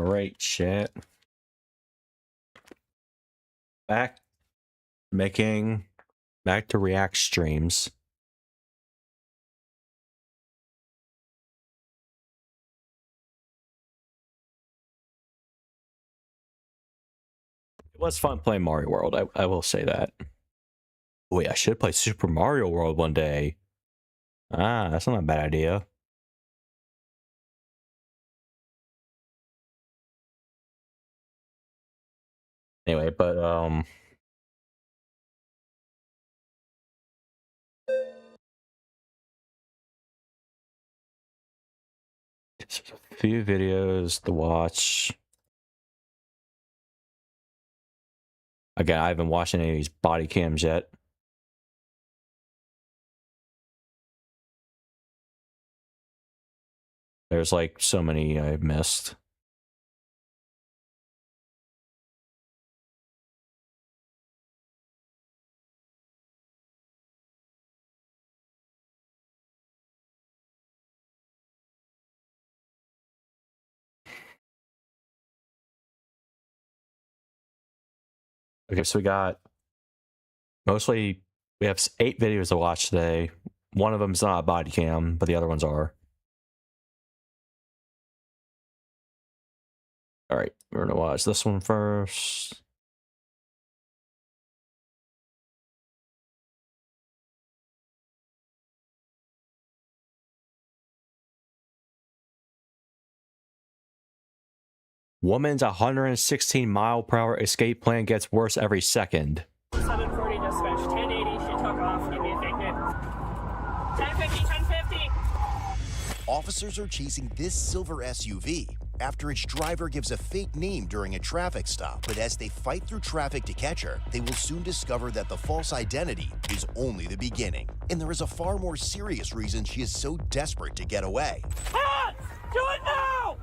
Alright, chat. Back to React streams. It was fun playing Mario World, I will say that. Wait, I should play Super Mario World one day. Ah, that's not a bad idea. Anyway, but just a few videos to watch. Again, I haven't watched any of these body cams yet. There's like so many I've missed. Okay, so we have 8 videos to watch today. One of them's not a body cam, but the other ones are. All right, we're gonna watch this one first. Woman's 116-mile-per-hour escape plan gets worse every second. 740 dispatch, 1080, she took off, give me a fake name. 1050, 1050. Officers are chasing this silver SUV after its driver gives a fake name during a traffic stop. But as they fight through traffic to catch her, they will soon discover that the false identity is only the beginning. And there is a far more serious reason she is so desperate to get away. Hands! Do it now!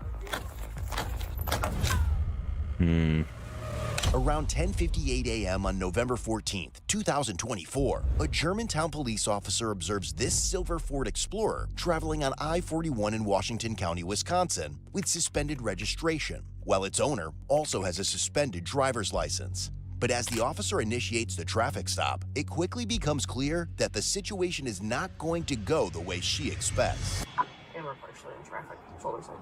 Around 10:58 a.m. on November 14th, 2024, a Germantown police officer observes this silver Ford Explorer traveling on I-41 in Washington County, Wisconsin, with suspended registration, while its owner also has a suspended driver's license. But as the officer initiates the traffic stop, it quickly becomes clear that the situation is not going to go the way she expects. And we're partially in traffic. Shoulder side.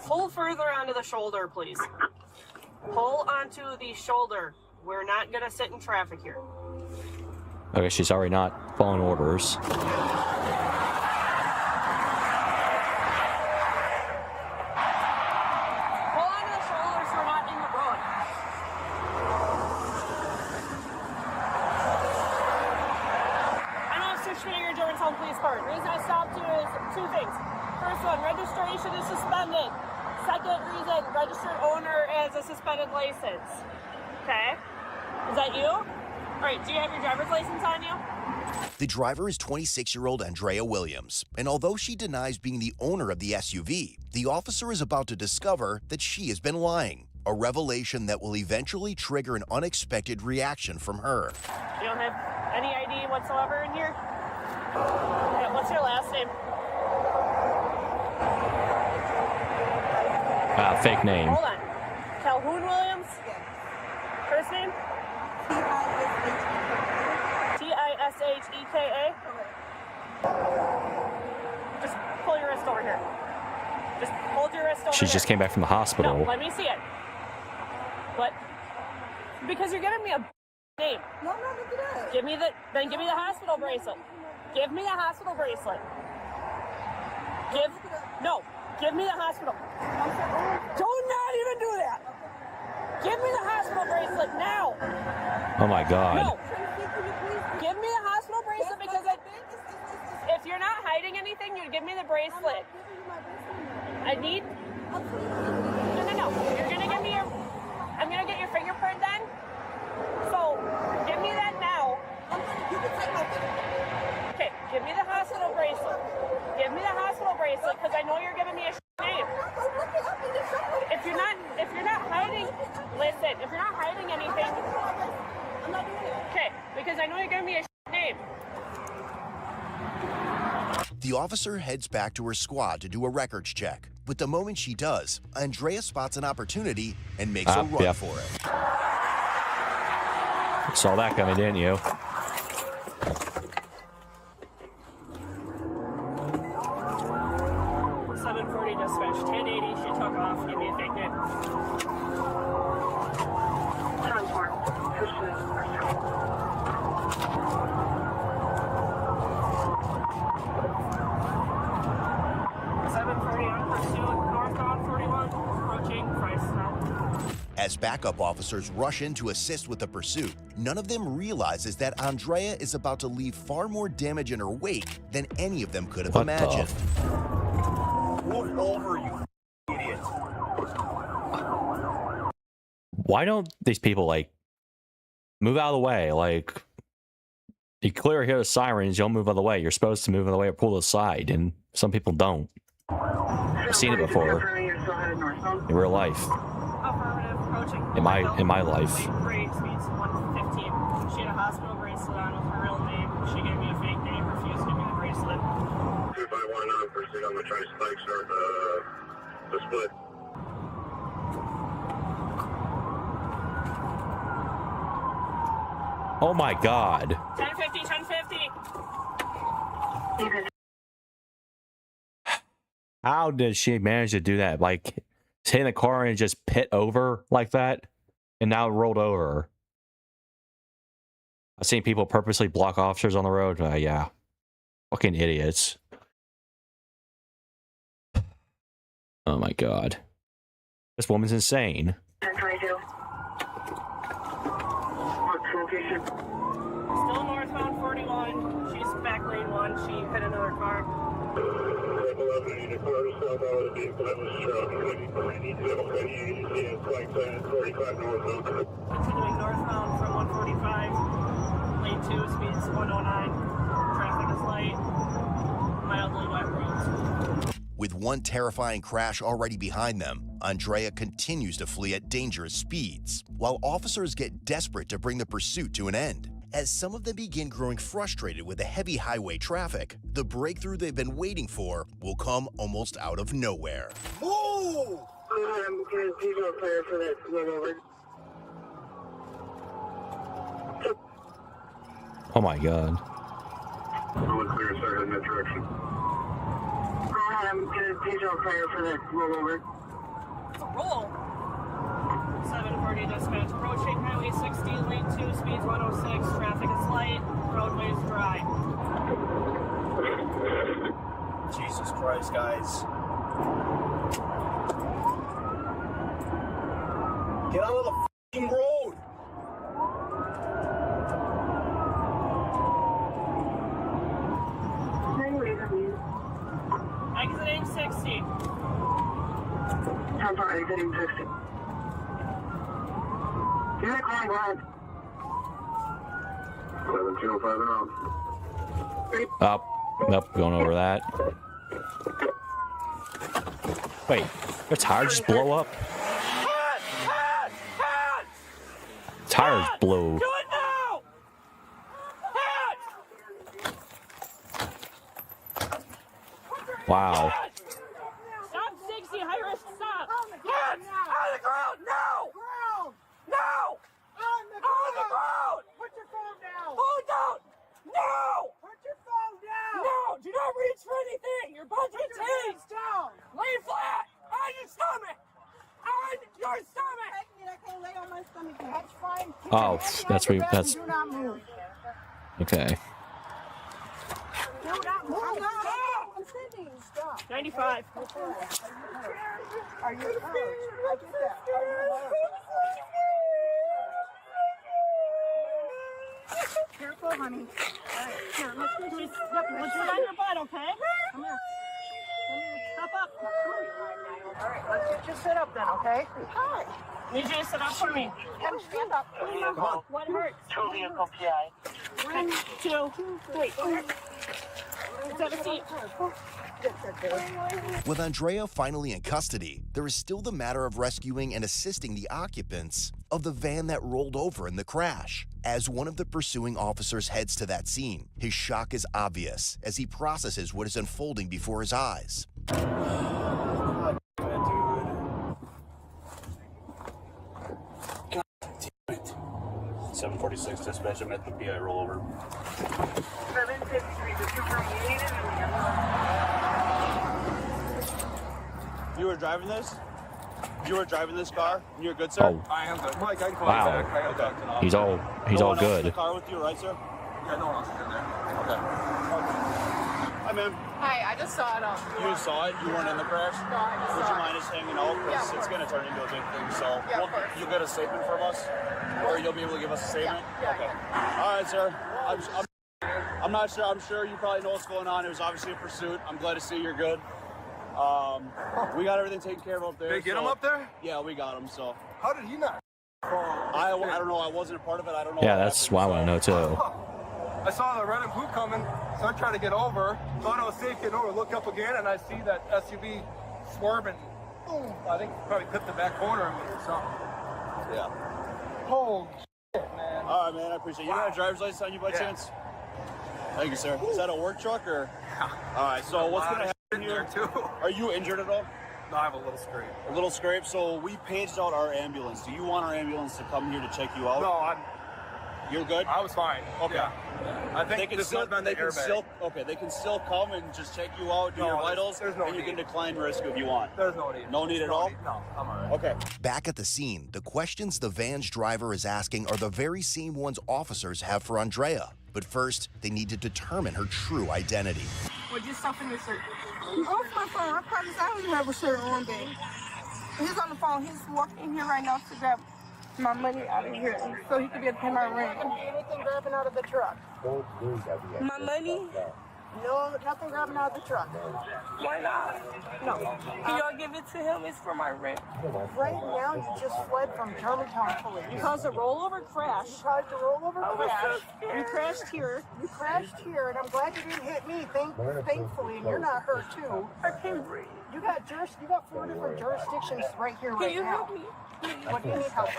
Pull further onto the shoulder, please. Pull onto the shoulder. We're not gonna sit in traffic here. Okay, she's already not following orders. Pull onto the shoulder so we're not in the road. I'm Officer Schmininger, Germantown Police Department. The reason I stopped you is 2 things. First one, registration is suspended. Second reason, registered owner has a suspended license. Okay? Is that you? All right, do you have your driver's license on you? The driver is 26-year-old Andrea Williams, and although she denies being the owner of the SUV, the officer is about to discover that she has been lying, a revelation that will eventually trigger an unexpected reaction from her. You don't have any ID whatsoever in here? Okay, what's your last name? Fake name. Hold on. Calhoun Williams? Yes. First name? Tisheka? Just pull your wrist over here. Just hold your wrist over She here. just came back from the hospital. No, let me see it. What? Because you're giving me a name. No, I'm not looking at it. Give me the hospital bracelet. Give me the hospital bracelet. Give me the hospital. Do not even do that. Give me the hospital bracelet now. Oh my god. No. Give me the hospital bracelet because if you're not hiding anything, you give me the bracelet. I need. No. You're gonna give me your. I'm gonna get your fingerprint then. So give me that now. You can take my fingerprint. Okay, give me the hospital bracelet. Give me the hospital bracelet because I know you're giving me a name. If you're not hiding, listen. If you're not hiding anything, I'm not doing it. okay, because I know you're giving me a name. The officer heads back to her squad to do a records check. But the moment she does, Andrea spots an opportunity and makes a run Yep. for it. Saw that coming, didn't you? Dispatch 1080. She took off. Give me a fake name. 740 on pursuit, northbound 41, approaching Price now. As backup officers rush in to assist with the pursuit, none of them realizes that Andrea is about to leave far more damage in her wake than any of them could have What imagined. Move over, you idiot. Why don't these people, like, move out of the way? Like, you clearly hear the sirens, you don't move out of the way. You're supposed to move out of the way or pull aside, and some people don't. I've seen it before in real life. Affirmative, approaching. In my life. Grade speeds 115. She had a hospital bracelet on with her real name. She gave me a fake name, refused to give me the bracelet. 251 on pursuit. I'm gonna try to spike start the split. Oh my god. 1050, 1050. How did she manage to do that? Like, stay in the car and just pit over like that? And now it rolled over. I've seen people purposely block officers on the road. Yeah. Fucking idiots. Oh my god. This woman's insane. 1022. What's location? Still northbound 41. She's back lane 1. She hit another car. 11 unit quarter south out of the vehicle that was struck. I need to know any agency and flight plan 45 northbound. Continuing northbound from 145. Lane 2, speeds 109. Traffic is light. Mildly wet roads. With one terrifying crash already behind them, Andrea continues to flee at dangerous speeds, while officers get desperate to bring the pursuit to an end. As some of them begin growing frustrated with the heavy highway traffic, the breakthrough they've been waiting for will come almost out of nowhere. Move! He's on fire for that. Run over. Oh my god. Going clear, start in that direction. He's on fire for that. Roll over. It's a roll. 740 dispatch, approaching Highway 60, lane 2, speeds 106. Traffic is light, roadways dry. Jesus Christ, guys. Get out of the f***ing road! Exiting 60. I'm sorry, exiting 60. You're not going wrong. 7205 and out. Up. Nope, going over that. Wait, their tires just blow up? Tires blew. Do it now! Wow. Stop 60, high risk, stop! Hands! On the ground, no! No! On the ground! Put your phone down! Phone down! No! Put your phone down! No! Do not reach for anything! You're about to be tased! Down! Lay flat! On your stomach! On your stomach! I can't lay on my stomach. That's fine. Oh, that's what that's Do not move. okay. Do not move. I'm sitting. Stop. 95. Are you hurt? I get that. Are you hurt? Careful, honey. All right. Here, let's go. Let's sit on your butt, okay? Come here. Step up. All right, let's just sit up then, okay? Hi. Need you to sit up for me. Come stand up. Come on. What hurts? 2 vehicle PI. 1, 2, 3. Let's have a seat. With Andrea finally in custody, there is still the matter of rescuing and assisting the occupants of the van that rolled over in the crash. As one of the pursuing officers heads to that scene, his shock is obvious as he processes what is unfolding before his eyes. 746 dispatch. I'm at the PI rollover. 753, the super meeting. You were driving this? You were driving this car? You're good, sir? Oh, I am good. Mike, I can call Wow. you back. I gotta talk to an he's all No one else in good. the car with you, right, sir? Yeah, no one else is in there. Okay. Hi, ma'am. Hi, I just saw it. You saw it? You weren't in the crash? No, I just Would saw you it. mind us hanging out? Because Yeah. it's going to turn into a big thing. So Yeah, of course. you'll get a statement from us? Or you'll be able to give us a statement? Yeah, Okay. All right, sir. I'm not sure. I'm sure you probably know what's going on. It was obviously a pursuit. I'm glad to see you're good. We got everything taken care of up there. They get so- him up there? Yeah, we got him. So How did he not? I don't know. I wasn't a part of it. I don't know. Yeah, what that's happened, why I so- want to know too. I saw the red and blue coming, so I tried to get over. Thought I was safe getting over. Look up again, and I see that SUV swerving. Boom! I think probably clipped the back corner of me or something. Yeah. Holy shit, man! All right, man. I appreciate it. You got a driver's license on you by Yeah. chance? Thank you, sir. Is that a work truck or? All right. So what's going to happen there here? too? Are you injured at all? No, I have a little scrape. A little scrape. So we paged out our ambulance. Do you want our ambulance to come here to check you out? No, You're good? I was fine. Okay. Yeah. I They think can this still, might have been the they can airbag. still, okay. They can still come and just check you out, do No, your there's- vitals, there's no and you can need. decline risk if you want. There's no need. No need at all? No, I'm all right. Okay. Back at the scene, the questions the van's driver is asking are the very same ones officers have for Andrea. But first, they need to determine her true identity. What'd you stuff in your shirt? Off my phone. I promise I don't have a shirt on, babe. He's on the phone. He's walking in here right now to grab my money out of here so he can be able to pay my rent. Anything grabbing out of the truck? My money? No, nothing grabbing out of the truck. Why not? No. Can y'all give it to him? It's for my rent. Right now, you just fled from Germantown Police. You caused a rollover crash. You caused a rollover crash. You crashed here. You crashed here, and I'm glad you didn't hit me. Thankfully, and you're not hurt too. I can't breathe. You got 4 different jurisdictions right here, Can right you now. help me? What do you need help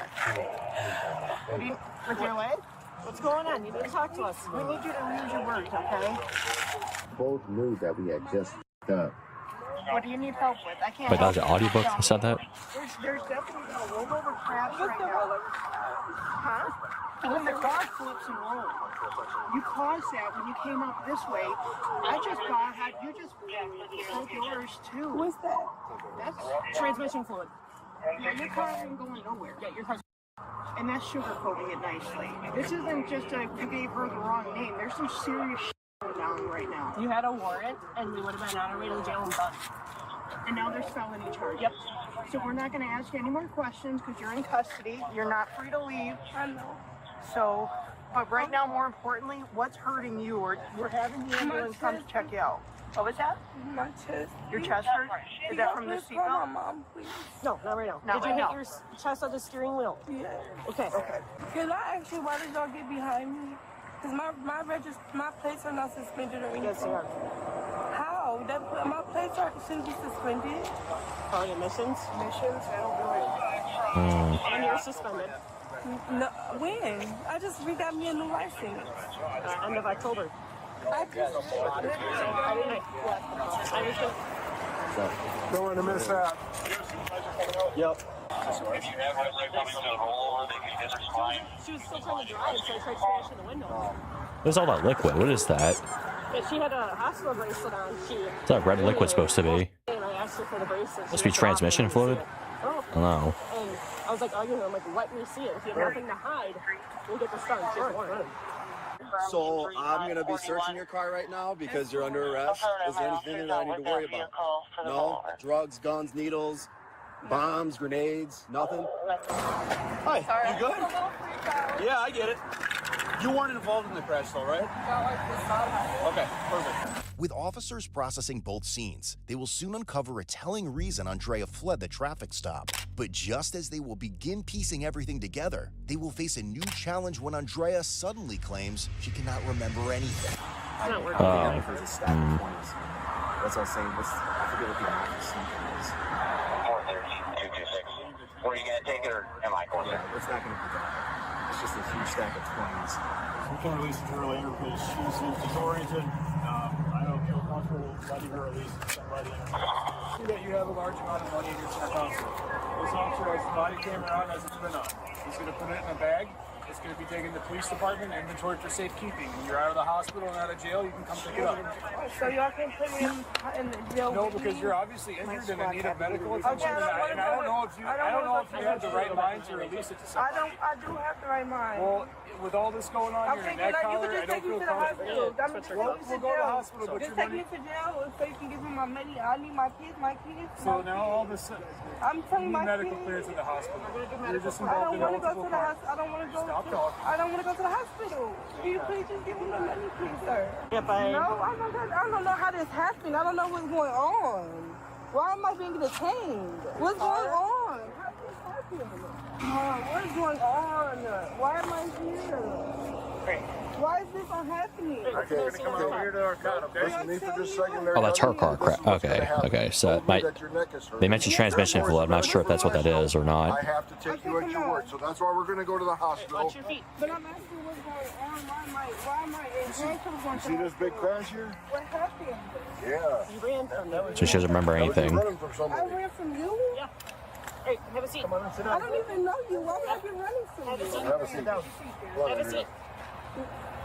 with? With your leg? What's going on? You need to talk to us. We need you to read your words, okay? Both knew that we had just up. What do you need help with? I can't. Wait, that was an help you. audiobook that said that? There's definitely a rollover crash right now. Huh? When the car flips and rolls, you caused that when you came up this way. I just thought, had you just broke yours too? What's that? That's Transmission fluid. yeah. Your car ain't going nowhere. Yeah, your car's. And that's sugarcoating it nicely. This isn't just a you gave her the wrong name. There's some serious shit going down right now. You had a warrant, and we would have been on our way to the jail and done. And now there's felony charges. Yep. So we're not going to ask you any more questions because you're in custody. You're not free to leave. I know. So, but right now, more importantly, what's hurting you? Or we're having the ambulance come to check you out. What was that? My chest. Your chest hurt? Is that from the Please call my seatbelt? mom, please. No, not right now. Not Did right you now. hit your chest on the steering wheel? Yeah. Okay. Okay. Can I ask you why did y'all get behind me? Because my plates are not suspended or anything. Yes, they are. How? My plates shouldn't be suspended. Calling emissions. Missions, that'll do it. And you're suspended. No, when? I just got me a new license. End of October. I just I was just. Don't want to miss that. Yep. She was still trying to drive, so I tried smashing the window. What's all that liquid? What is that? But she had a hospital bracelet on. What's that red liquid supposed to be? And I asked her for the bracelet. Must be transmission fluid? Oh. I don't know. And I was like, arguing, I'm like, let me see it. If you have nothing to hide, we'll get this done. She has a warrant. So I'm gonna be searching your car right now because you're under arrest. Is there anything that I need to worry about? No? Drugs, guns, needles, bombs, grenades, nothing? Hi. You good? Yeah, I get it. You weren't involved in the crash, though, right? Okay, perfect. With officers processing both scenes, they will soon uncover a telling reason Andrea fled the traffic stop. But just as they will begin piecing everything together, they will face a new challenge when Andrea suddenly claims she cannot remember anything. It's not working. There's a stack of 20s. That's what I was saying. I forget what the amount of something is. 430-226. Were you going to take it, or am I going to? It's not going to be that. It's just a huge stack of 20s. We can't release her later because she seems disoriented. I don't feel comfortable letting her release somebody. See that you have a large amount of money in your check officer. This officer has his body camera on as it's been on. He's going to put it in a bag. As it's going to be taken to the police department and inventory for safekeeping. When you're out of the hospital and out of jail, you can come pick it up. So y'all can put me in the jail? No, because you're obviously injured and in need of medical attention. And I don't know if you have the right mind to release it to somebody. I do have the right mind. Well, with all this going on, you're in neck collar. I don't feel comfortable. We'll go to the hospital, but just take me to jail so you can give me my money. I need my kids. So now all of a sudden, I'm telling my medical kids. clearance at the hospital. You're just I involved don't in want to go multiple to the crimes. hospital. I don't want to go. Stop talking. I don't want to go to the hospital. Can you please just give me the money, please, sir? Yeah, bye. No, I don't know how this happened. I don't know what's going on. Why am I being detained? What's going on? How did this happen? What is going on? Why am I here? Why is this happening? Okay, you're gonna come over here to our car, okay? Listen to me for just a second there. Oh, that's her car. This is what's Okay, gonna happen. okay. So Told it me might. that your neck is hurt. They mentioned transmission fluid. I'm not sure if that's what that is or I not. have to take you at your word, so that's why we're going to go to the hospital. Watch your feet. But I'm asking what's going on. Why am I in handcuffs on See this big crash here? What happened? Yeah. You ran from them. So she doesn't remember You're anything. running from I somebody. ran from you? Yeah. Hey, have a seat. Come on and sit I down. don't even know you. Why would I be running from Have a you? seat. Have a seat. Have a seat.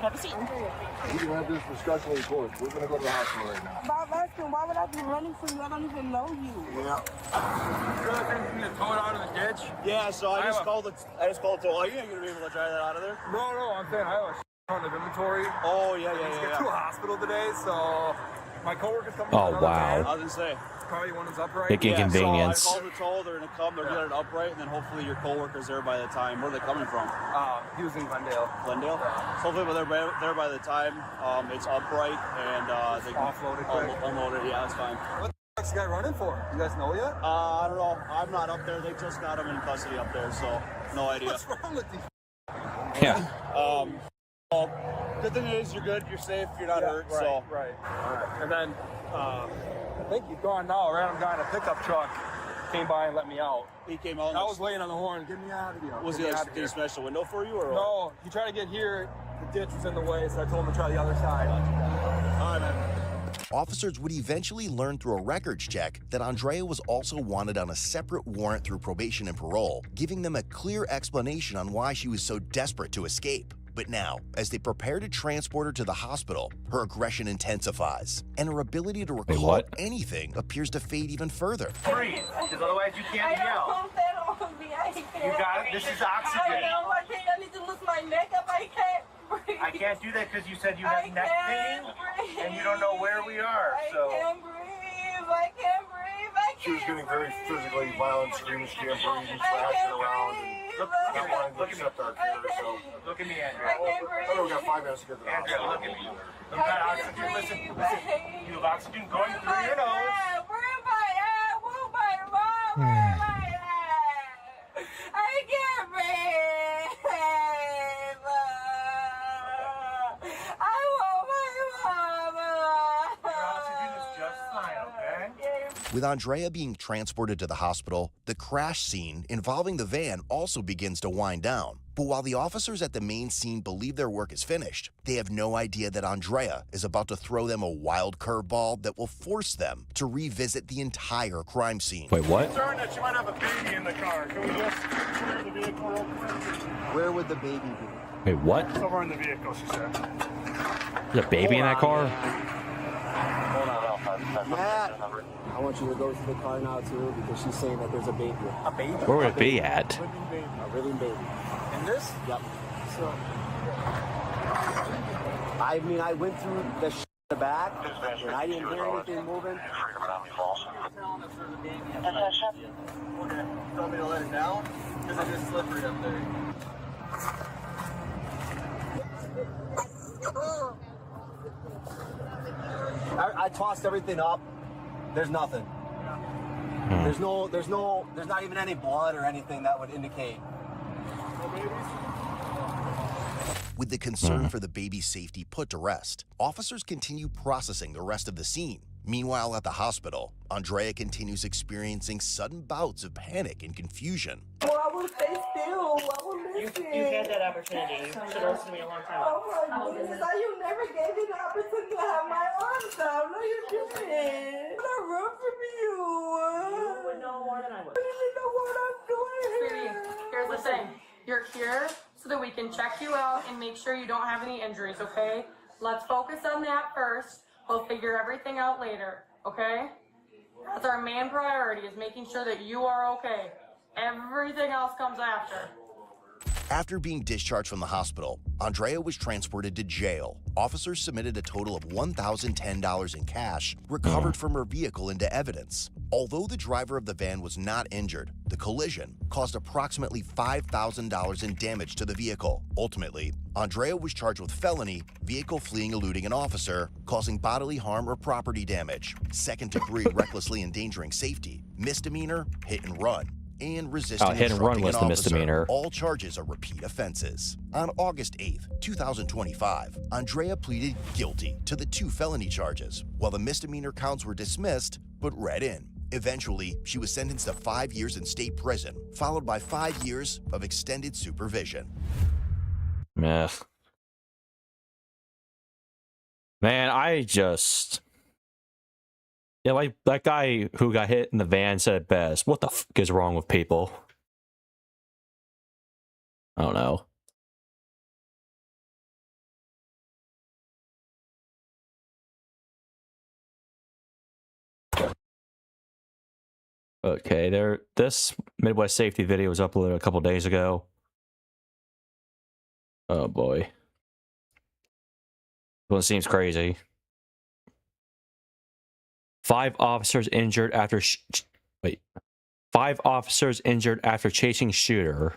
Have a seat. We can have this discussion in court. We're going to go to the hospital right now. Bob asking, why would I be running from you? I don't even know you. Yeah. You're going to tow it out of the ditch? Yeah, so I just called it. I just called it. Oh, you ain't gonna be able to drive that out of there. No, I'm saying I have a ton of inventory. Oh yeah. Get to a hospital today, so my coworker's coming. Oh, with another wow. van. I was gonna say. Probably one is upright. Big inconvenience. So I called the toll. They're gonna come. They're getting it upright, and then hopefully your coworker's there by the time. Where are they coming from? He was in Glendale. Glendale. So hopefully they're there by the time it's upright and they can Offload it quick. unload it. Yeah, that's fine. What's the guy running for? You guys know yet? I don't know. I'm not up there. They just got him in custody up there, so no idea. What's wrong with these? Yeah. Well, good thing is you're good. You're safe. You're not hurt. Right, So right. And then I think he's gone now. A random guy in a pickup truck came by and let me out. he came out. I was laying on the horn. Get me out of here. Was he Get me like, out of did he here. smash the window for you or? No, he tried to get here. The ditch was in the way, so I told him to try the other side. All right, man. Officers would eventually learn through a records check that Andrea was also wanted on a separate warrant through probation and parole, giving them a clear explanation on why she was so desperate to escape. But now, as they prepare to transport her to the hospital, her aggression intensifies, and her ability to recall what? anything appears to fade even further. Breathe, because otherwise you can't yell. You got it. This is oxygen. I know. I need to lift my neck up. I can't breathe. I can't do that because you said you have neck pain and you don't know where we are. So I can't breathe. I can't breathe. I can't She was getting very breathe. physically violent, screaming, she can't breathe, and I thrashing can't around, breathe. and not wanting to accept our care. So, look at me, I Andrea. can't I know we got breathe. 5 minutes to get to the Andrea, hospital. look at me. You got oxygen. Listen. You have oxygen going through your nose. Where am I at? Where am I at? Where am I at? I can't breathe. I want my mama. Your oxygen is just fine, okay? With Andrea being transported to the hospital, the crash scene involving the van also begins to wind down. But while the officers at the main scene believe their work is finished, they have no idea that Andrea is about to throw them a wild curveball that will force them to revisit the entire crime scene. Wait, what? Concerned that you might have a baby in the car. Can we just clear the vehicle real quick? Where would the baby be? Wait, what? Somewhere in the vehicle, she said. There's a baby in that car? Matt, I want you to go to the car now too because she's saying that there's a baby. A baby? Where would it be at? A living baby. In this? Yep. So, I mean, I went through the in the back and I didn't hear anything moving. Okay. You want me to let it down? Because it is slippery up there. I tossed everything up. There's nothing. There's not even any blood or anything that would indicate. With the concern for the baby's safety put to rest, officers continue processing the rest of the scene. Meanwhile, at the hospital, Andrea continues experiencing sudden bouts of panic and confusion. Well, I will stay still. I will listen. You've had that opportunity. You should have listened to me a long time ago. Oh my goodness, you never gave me the opportunity to have my arms out. No, you didn't. I run from you. You would know more than I would. I don't even know what I'm doing here. Here's the thing. You're here so that we can check you out and make sure you don't have any injuries, okay? Let's focus on that first. We'll figure everything out later, okay? That's our main priority, is making sure that you are okay. Everything else comes after. After being discharged from the hospital, Andrea was transported to jail. Officers submitted a total of $1,010 in cash recovered from her vehicle into evidence. Although the driver of the van was not injured, the collision caused approximately $5,000 in damage to the vehicle. Ultimately, Andrea was charged with felony, vehicle fleeing eluding an officer, causing bodily harm or property damage, second-degree recklessly endangering safety, misdemeanor, hit and run, and resisting hit and run obstructing was an the officer. misdemeanor. All charges are repeat offenses. On August 8th, 2025, Andrea pleaded guilty to the 2 felony charges, while the misdemeanor counts were dismissed but read in. Eventually, she was sentenced to 5 years in state prison, followed by 5 years of extended supervision. Man, I just... Yeah, like that guy who got hit in the van said it best. What the fuck is wrong with people? I don't know. Okay, this Midwest safety video was uploaded a couple days ago. Oh boy. This one seems crazy. 5 officers injured after 5 officers injured after chasing shooter.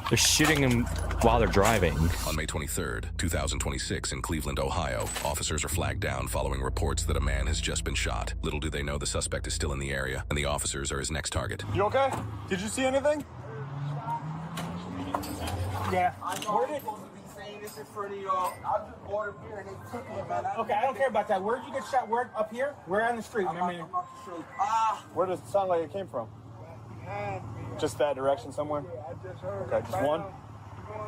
They're shooting him while they're driving. On May 23rd, 2026 in Cleveland, Ohio, officers are flagged down following reports that a man has just been shot. Little do they know the suspect is still in the area, and the officers are his next target. You okay? Did you see anything? Yeah. Where did this in front of y'all? I just bought it here and they took me, man. Okay, I don't care about that. Where did you get shot? Where up here? We're on the street. Where does it sound like it came from? Just that direction somewhere? Okay, just one?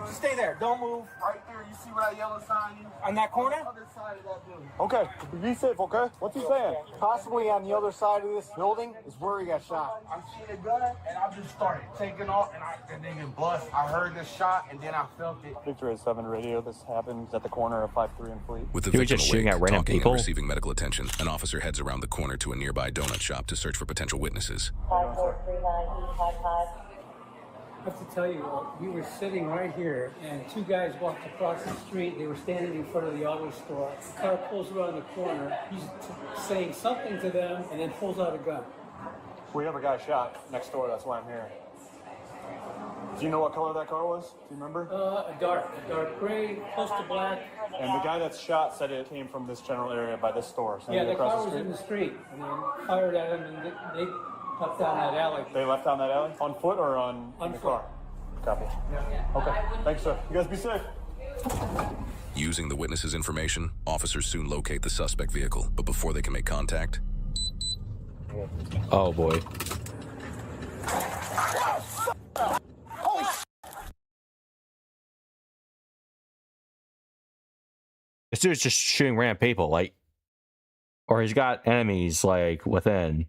Stay there. Don't move. Right there. You see where that yellow sign is? On that corner? Other side of that building. Okay, be safe, okay? What's he saying? Possibly on the other side of this building is where he got shot. I'm seeing a gun and I just started taking off and the nigga bust. I heard the shot and then I felt it. Victory 7 radio. This happens at the corner of 5-3 and Fleet. With the He was victim just shooting awake, at random talking people? and receiving medical attention, an officer heads around the corner to a nearby donut shop to search for potential witnesses. 5439 I have to tell you, we were sitting right here, and 2 guys walked across the street. They were standing in front of the auto store. The car pulls around the corner. He's saying something to them, and then pulls out a gun. We have a guy shot next door. That's why I'm here. Do you know what color that car was? Do you remember? A dark gray, close to black. And the guy that's shot said it came from this general area by this store. Yeah, the car was in the street, and they fired at him, and they left down that alley. They left down that alley? On foot or in the car? Copy. Yeah. Okay. Thanks, sir. You guys be safe. Using the witness's information, officers soon locate the suspect vehicle, but before they can make contact... Oh boy. This dude's just shooting random people, like, or he's got enemies, like, within.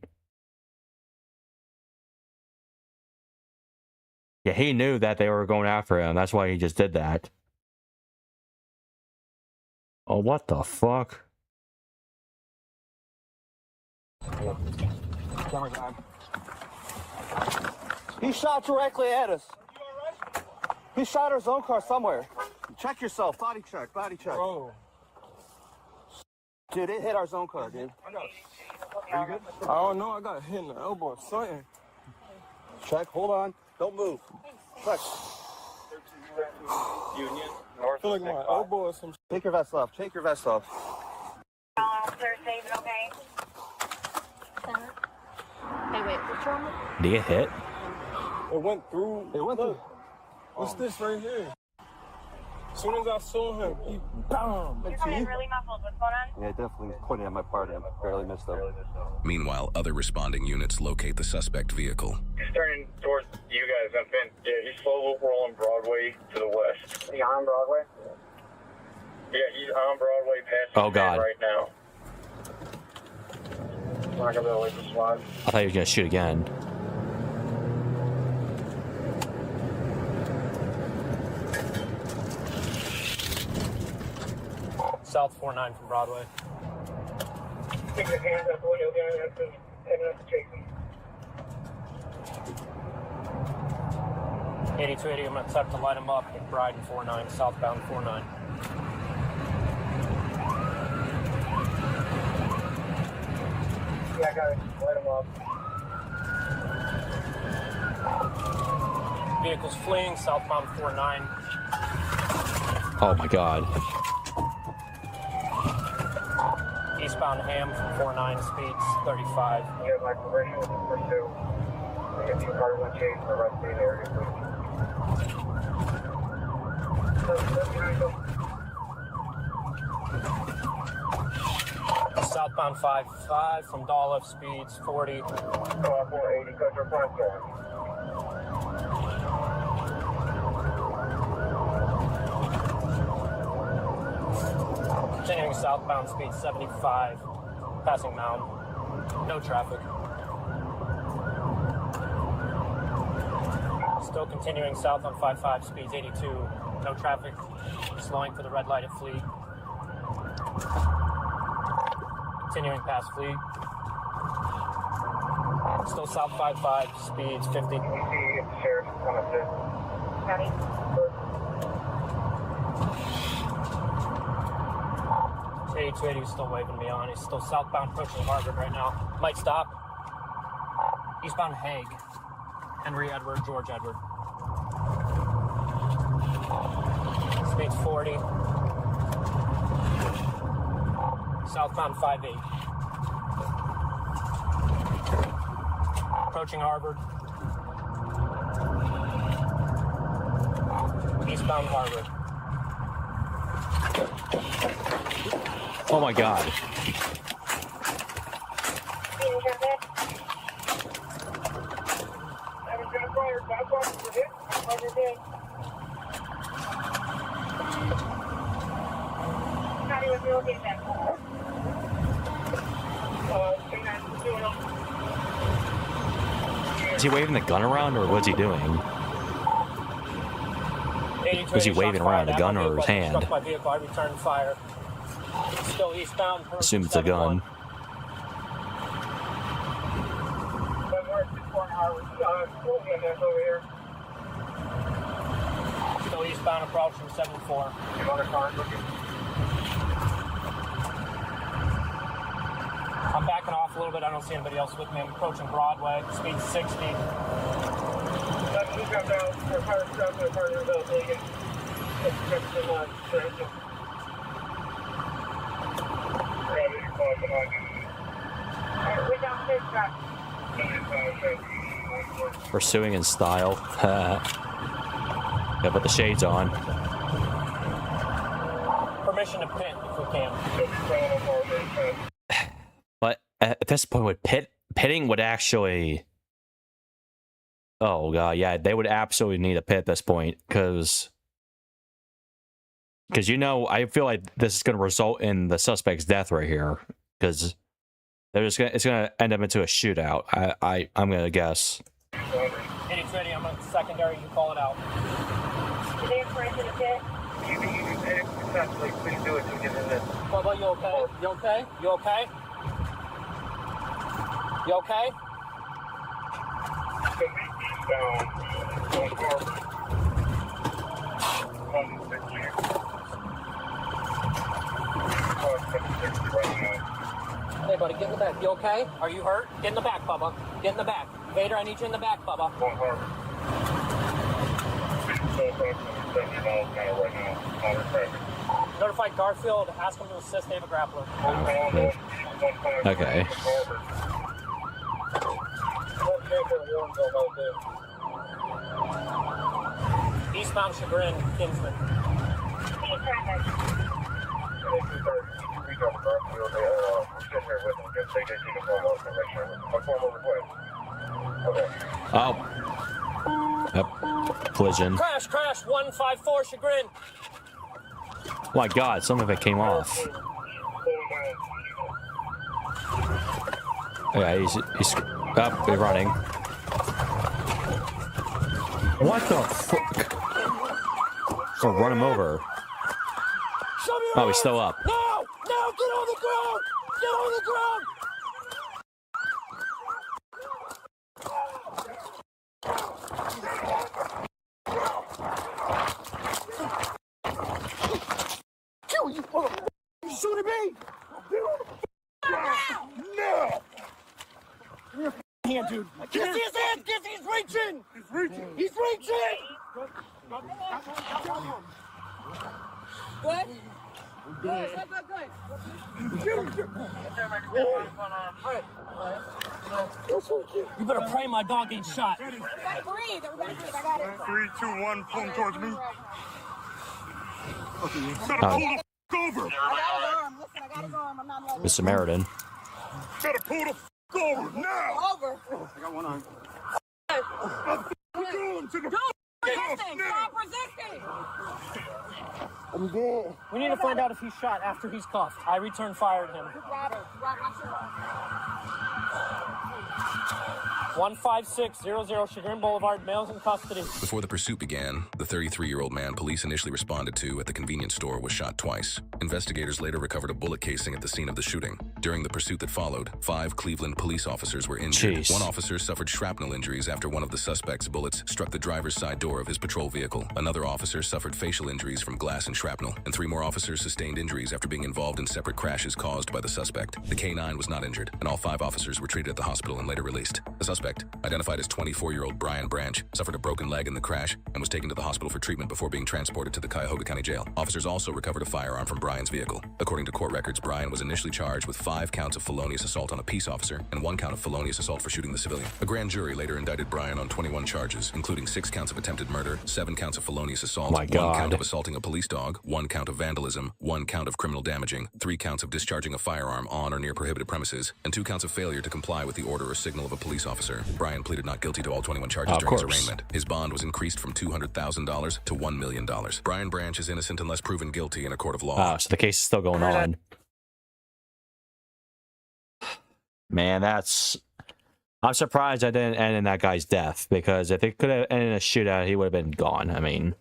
Yeah, he knew that they were going after him. That's why he just did that. Oh, what the fuck? He shot directly at us. He shot our zone car somewhere. Check yourself. Body check. Body check. Bro. Dude, it hit our zone car, dude. Are you good? I don't know. I got hit in the elbow or something. Check. Hold on. Don't move. Check. Union. I feel like my elbow or some. Take your vest off. Take your vest off. Officer, safe and okay? Hey, wait, what's wrong with Did he get hit? It went through. It went through. What's this right here? As soon as I saw him, he BAM! You're coming in really muffled. What's going on? Yeah, definitely pointing at my part. I barely missed them. Meanwhile, other responding units locate the suspect vehicle. He's turning towards you guys. Yeah, he's slow rolling Broadway to the west. Is he on Broadway? Yeah, he's on Broadway past Oh, God. right now. We're not gonna be able to leave the slide. I thought he was gonna shoot again. South 49 from Broadway. Take your hands out the window there. That's been heading up to Jason. 8280, I'm gonna attempt to light him up at Bryden 49, southbound 49. Yeah, I got it. Light him up. Vehicles fleeing, southbound 49. Oh my god. Eastbound Ham from 49, speeds 35. You have my permission to pursue. If you cars on chase the rest of the area, please. Southbound 55 from Dolph, speeds 40. 480, cut your front door. Continuing southbound, speed 75, passing Mound. No traffic. Still continuing south on 55, speeds 82. No traffic. Slowing for the red light at Fleet. Continuing past Fleet. Still south 55, speeds 50. You see if the sheriff's coming through. County. 8280 is still waving me on. He's still southbound approaching Harvard right now. Might stop. Eastbound Hague. Henry Edward, George Edward. Speeds 40. Southbound 58. Approaching Harvard. Eastbound Harvard. Oh my god. Is he waving the gun around or what's he doing? Was he waving around a gun or his hand? Struck my vehicle, I returned fire. Still eastbound. Assume it's a gun. Still eastbound approaching 74. I'm backing off a little bit. I don't see anybody else with me. I'm approaching Broadway. Speed 60. Pursuing in style. Gotta put the shades on. Permission to pit if we can. But at this point, pitting would actually. Oh god, yeah, they would absolutely need a pit at this point because you know I feel like this is going to result in the suspect's death right here because it's going to end up into a shootout. I'm going to guess. 80-20, I'm on secondary. You call it out. Is there permission to pit? You can use it. Please do it to get in this. Bubba, you okay? You okay? You okay? You okay? Hey, buddy, get in the back. You okay? Are you hurt? Get in the back, Bubba. Get in the back. Vader, I need you in the back, Bubba. Notify Garfield. Ask him to assist David Grappler. Okay. Eastbound Chagrin, Kinsman. Oh. Yep. Collision. Crash, 154 Chagrin. My god, some of it came off. Yeah, he's up, they're running. What the fuck? Oh, run him over. Oh, he's still up. No! No! Get on the ground! Get on the ground! Kill you, motherfucker! You shooting me? Get on the ground! No! Give me your hand, dude. Get his hand! He's reaching! He's reaching! He's reaching! Good? Good. You better pray my dog ain't shot. Everybody breathe. Everybody breathe. I got it. 3, 2, 1, pull him towards me. Oh. Gotta pull the f*** over. I got his arm. Listen, I got his arm. I'm not letting The Samaritan. Gotta pull the f*** over now. over. I got one arm. Going to the Resisting. Stop resisting. I'm dead. We need to find out if he's shot after he's cuffed. I return fire at him. Robert, 15600 Chagrin Boulevard, males in custody. Before the pursuit began, the 33-year-old man police initially responded to at the convenience store was shot twice. Investigators later recovered a bullet casing at the scene of the shooting. During the pursuit that followed, 5 Cleveland police officers were injured. Jeez. One officer suffered shrapnel injuries after one of the suspect's bullets struck the driver's side door of his patrol vehicle. Another officer suffered facial injuries from glass and shrapnel, and 3 more officers sustained injuries after being involved in separate crashes caused by the suspect. The K-9 was not injured, and all 5 officers were treated at the hospital and later released. The suspect, identified as 24-year-old Brian Branch, suffered a broken leg in the crash and was taken to the hospital for treatment before being transported to the Cuyahoga County Jail. Officers also recovered a firearm from Brian's vehicle. According to court records, Brian was initially charged with 5 counts of felonious assault on a peace officer and 1 count of felonious assault for shooting the civilian. A grand jury later indicted Brian on 21 charges, including 6 counts of attempted murder, 7 counts of felonious assault, My 1 God. count of assaulting a police dog, 1 count of vandalism, 1 count of criminal damaging, 3 counts of discharging a firearm on or near prohibited premises, and 2 counts of failure to comply with the order or signal of a police officer. Brian pleaded not guilty to all 21 charges Of during his course. arraignment. His bond was increased from $200,000 to $1 million. Brian Branch is innocent unless proven guilty in a court of law. Oh, so the case is still going on. Man, I'm surprised I didn't end in that guy's death, because if it could have ended in a shootout, he would have been gone. I mean,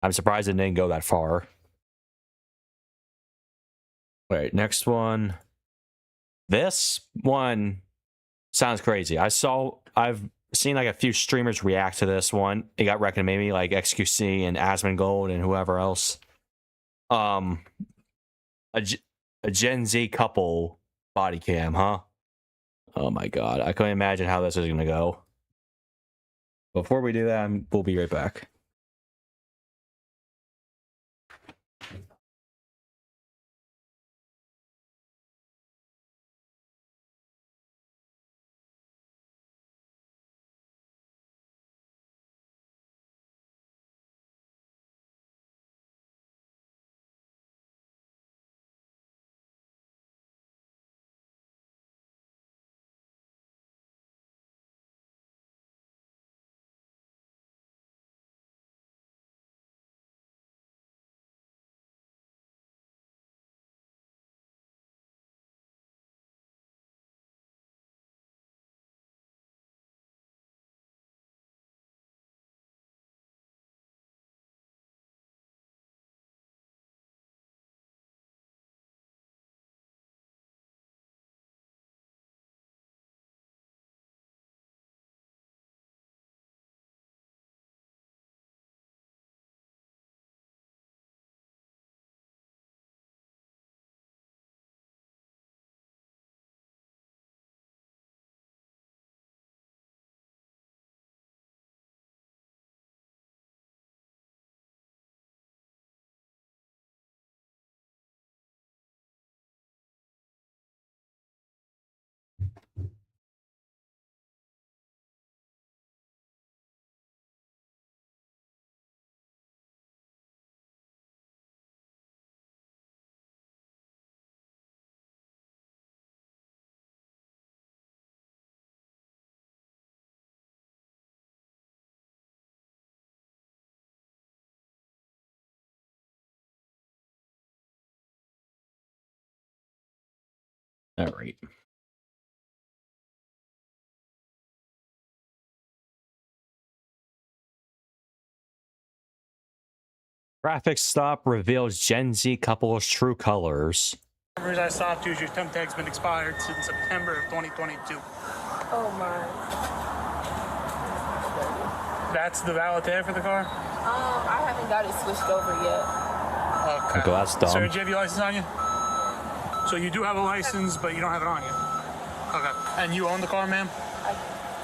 I'm surprised it didn't go that far. Wait, next one. This one sounds crazy. I've seen like a few streamers react to this one. It got recommended, maybe like XQC and Asmongold and whoever else. A Gen Z couple body cam, huh? Oh my god, I couldn't imagine how this is gonna go. Before we do that, we'll be right back. All right. Traffic stop reveals Gen Z couple's true colors. The reason I stopped you is your temp tag's been expired since September of 2022. Oh my. That's the valid tag for the car? I haven't got it switched over yet. Okay. Okay, that's dumb. Sir, do you have your license on you? So you do have a license, but you don't have it on you? Okay. And you own the car, ma'am?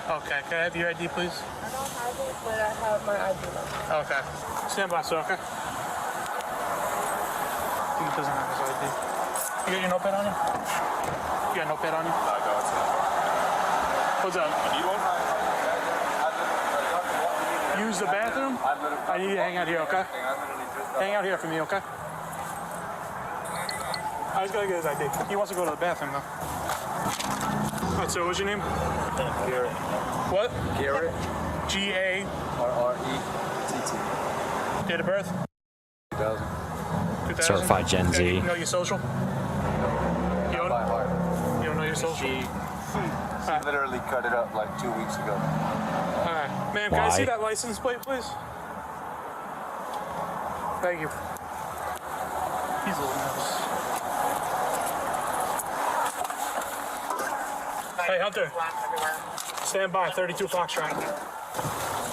Okay. Can I have your ID, please? I don't have it, but I have my ID number. Okay. Stand by, sir, okay? He doesn't have his ID. You got your notepad on you? You got a notepad on you? No, I don't. What's up? You don't have... Use the bathroom? I need you to hang out here, okay? Hang out here for me, okay? I just gotta get his ID. He wants to go to the bathroom, though. Alright, so what's your name? Garrett. What? Garrett. G-A-R-R-E-T-T. Date of birth? 2000. Certified Gen Z. You know your social? You don't know your social? She literally cut it up like 2 weeks ago. Alright. Ma'am, can I see that license plate, please? Thank you. He's a little nervous. Hey, Hunter. Stand by, 32 Foxtrot.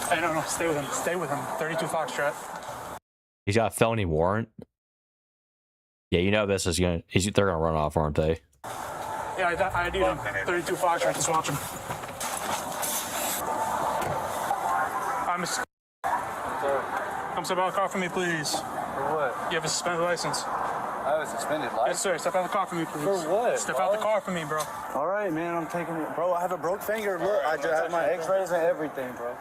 Hey, no, stay with him. Stay with him. 32 Foxtrot. He's got a felony warrant. Yeah, you know this is gonna. They're gonna run off, aren't they? Yeah, I need him. 32 Foxtrot. Just watch him. Come step out of the car for me, please. For what? You have a suspended license. I have a suspended license? Yes, sir. Step out of the car for me, please. For what? Step out the car for me, bro. All right, man. I'm taking it. Bro, I have a broke finger. Look, I just have my x-rays and everything, bro.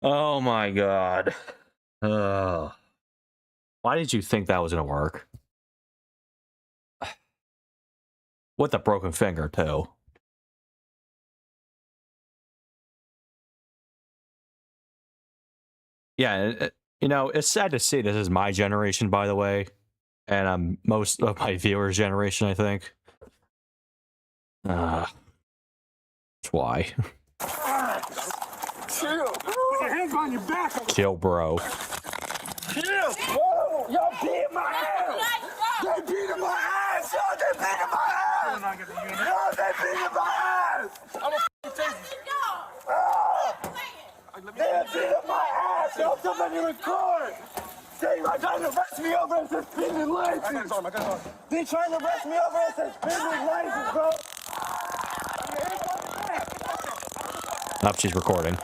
Oh my god. Why did you think that was gonna work? With a broken finger, too. Yeah, you know, it's sad to see this is my generation, by the way. And most of my viewers' generation, I think. That's why. Chill. Put your hands on your back. Chill, bro. Chill. Whoa. Y'all beat my ass. They beat my ass. Yo, they beat my ass. Yo, they beat my ass. I'm a f***ing They beat my ass. Yo, somebody record. They trying to arrest me over a suspended license. They trying to arrest me over a suspended license, bro. Oh, she's recording.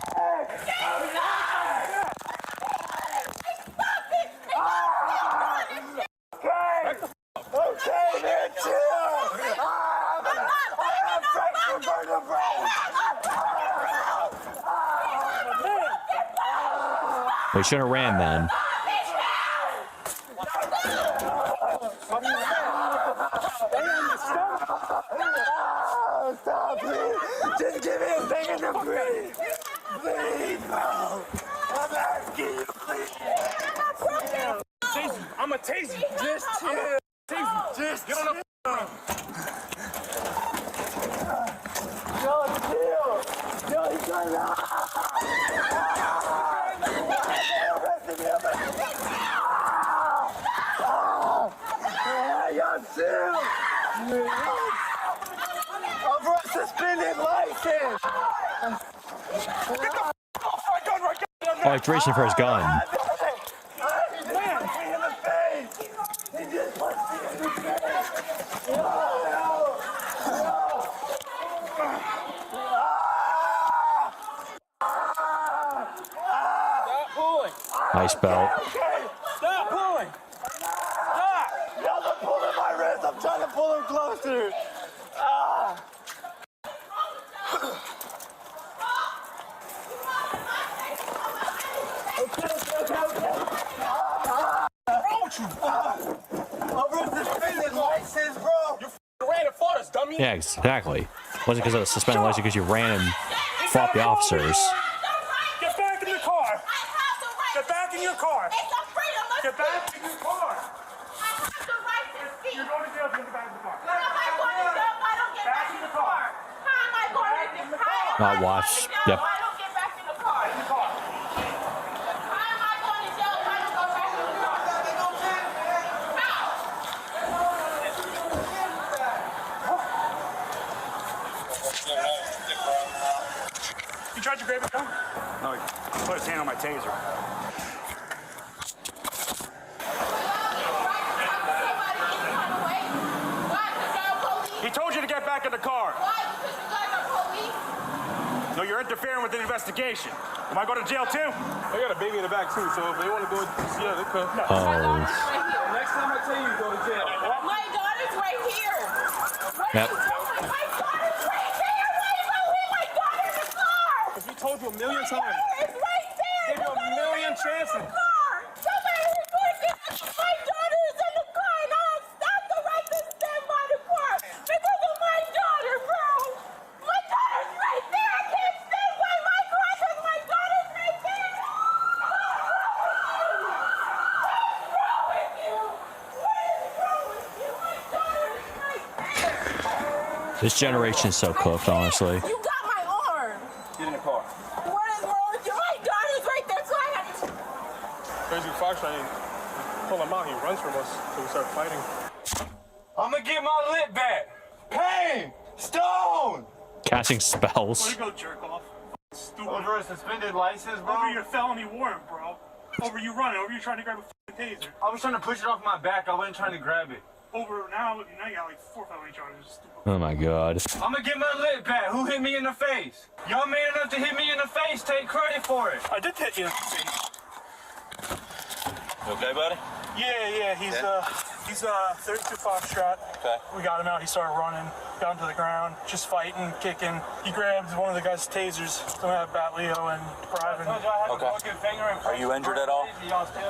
Okay, man, chill. I have fractured vertebrae. We should have ran then. Stop, please. Just give me a second to breathe. Please, bro. I'm asking you, please. Tase you. I'm a tase you. Just chill. Just get on the Yo, chill. Yo, he's going to... Yo, chill. Over a suspended license. Oh, he's reaching for his gun. Nice belt. Stop pulling! Stop! Y'all are pulling my wrist. I'm trying to pull him closer. Over a suspended license, bro. You ran and fought us, dummy. Yeah, exactly. Wasn't because of a suspended license, because you ran and fought the officers. Get back in the car. Get back in your car. Get back in your car. You're going to jail if you get back in the car. Back in the car. Not watch. Yep. No, he put his hand on my taser. He told you to get back in the car. Why? Because you guys are police? No, you're interfering with the investigation. Am I going to jail too? They got a baby in the back too, so if they want to go, yeah, they could. No. Oh. Next time I tell you, you go to jail. My daughter's right here. Yep. My daughter's right there. Why are you leaving my daughter in the car? Because we told you a million times. It's right there. Give you a million chances. Somebody report this. My daughter is in the car, and I have stopped the right to stand by the car because of my daughter, bro. My daughter's right there. I can't stand by my car because my daughter's right there. What's wrong with you? What is wrong with you? My daughter is right there. This generation is so cooked, honestly. You got my arm. Get in the car. What is wrong with you? My daughter's right there, so I have to. Crazy Fox trying to pull him out. He runs from us, so we start fighting. I'm gonna get my lip back. Pain! Stone! Casting spells. Way to go, jerk off. Stupid. Over a suspended license, bro? Over your felony warrant, bro. Over you running. Over you trying to grab a taser. I was trying to push it off my back. I wasn't trying to grab it. Over now you got like 4 felony charges. Stupid. Oh my god. I'm gonna get my lip back. Who hit me in the face? Y'all man enough to hit me in the face. Take credit for it. I did hit you in the face. You okay, buddy? Yeah, he's 32 Foxtrot. Okay. We got him out, he started running, got him to the ground, just fighting, kicking. He grabbed one of the guy's tasers, so we have Bat Leo and Private. Okay. Are you injured at all?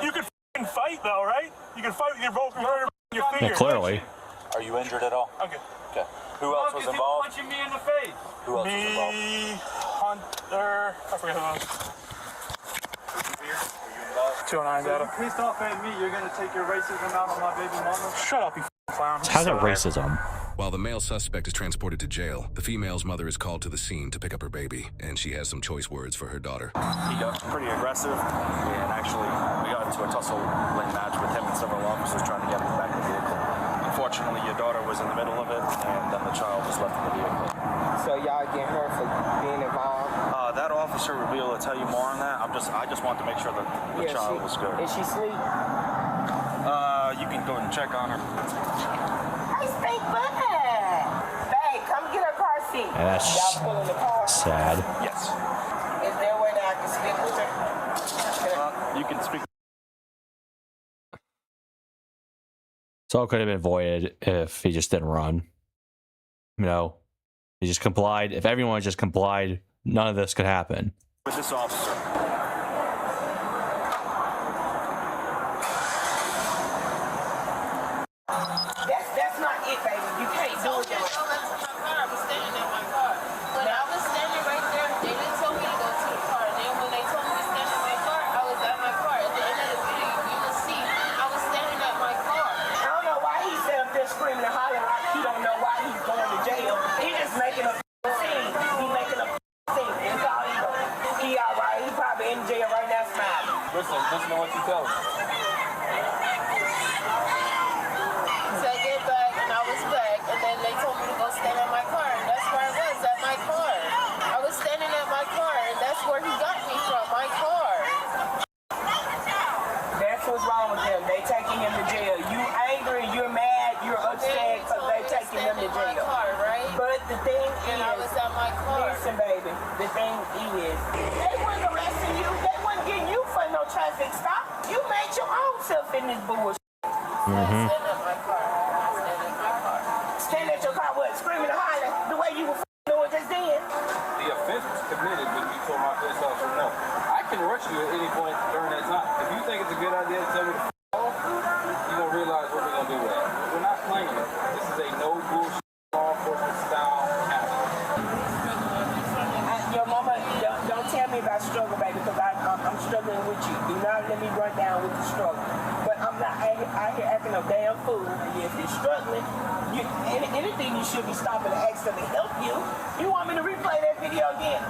You can f***ing fight though, right? You can fight with your broken vertebra and your finger. Yeah, clearly. Are you injured at all? Okay. Okay. Who else was involved? Punching me in the face. Who else was involved? Me, Hunter, I forget who else. 209 data. Pissed off at me, you're gonna take your racism out on my baby mama? Shut up, you clown. How's that racism? While the male suspect is transported to jail, the female's mother is called to the scene to pick up her baby, and she has some choice words for her daughter. He got pretty aggressive, and actually we got into a tussling match with him and several officers trying to get him back in the vehicle. Unfortunately, your daughter was in the middle of it, and then the child was left in the vehicle. So y'all get her for being involved? That officer would be able to tell you more on that. I just want to make sure that the child was good. Is she asleep? You can go and check on her. Hey, stay put. Hey, come get her car seat. Yeah, that's Y'all pull in the car. sad. Yes. Is there a way that I can speak with her? You can speak. So it could have been avoided if he just didn't run. You know, he just complied. If everyone just complied, none of this could happen. With this officer. That's not it, baby. You can't do it. I was standing at my car. When I was standing right there, they didn't tell me to go to the car. And then when they told me to stand at my car, I was at my car. At the end of the video, you will see I was standing at my car. I don't know why he's sitting up there screaming and hollering like he don't know why he's going to jail. He just making a scene. He making a scene. That's all he doing. He all right. He probably in jail right now smiling. Listen to what you tell us. So I get back, and I was back, and then they told me to go stand at my car, and that's where I was, at my car. I was standing at my car, and that's where he got me from, my car. That's what's wrong with them. They taking him to jail. You angry, you're mad, you're upset because they taking him to jail. Car, right? But the thing And I was at my car. listen, baby, the thing is, they weren't arresting you. They weren't getting you for no traffic stop. You made your own self in this bullshit. Mm-hmm. Stand at my car. Stand at my car. Stand at your car, what? Screaming and hollering the way you were doing just then. The offense was committed when you told my police officer no. I can rush you at any point during that time. If you think it's a good idea to tell me to off, you're going to realize what we're going to do with it. We're not playing it. This is a no bullshit law enforcement style action. Your mama, don't tell me about struggle, baby, because I'm struggling with you. Do not let me run down with the struggle. But I'm not out here acting a damn fool. If you're struggling, anything you should be stopping to ask them to help you. You want me to replay that video again?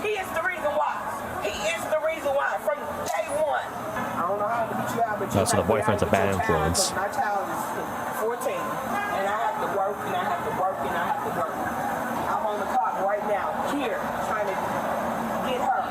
He is the reason why. He is the reason why from day one. I don't know how to get you out, but you That's the boyfriend's a bad influence. My child is 14, and I have to work, and I have to work, and I have to work. I'm on the clock right now, here, trying to get her.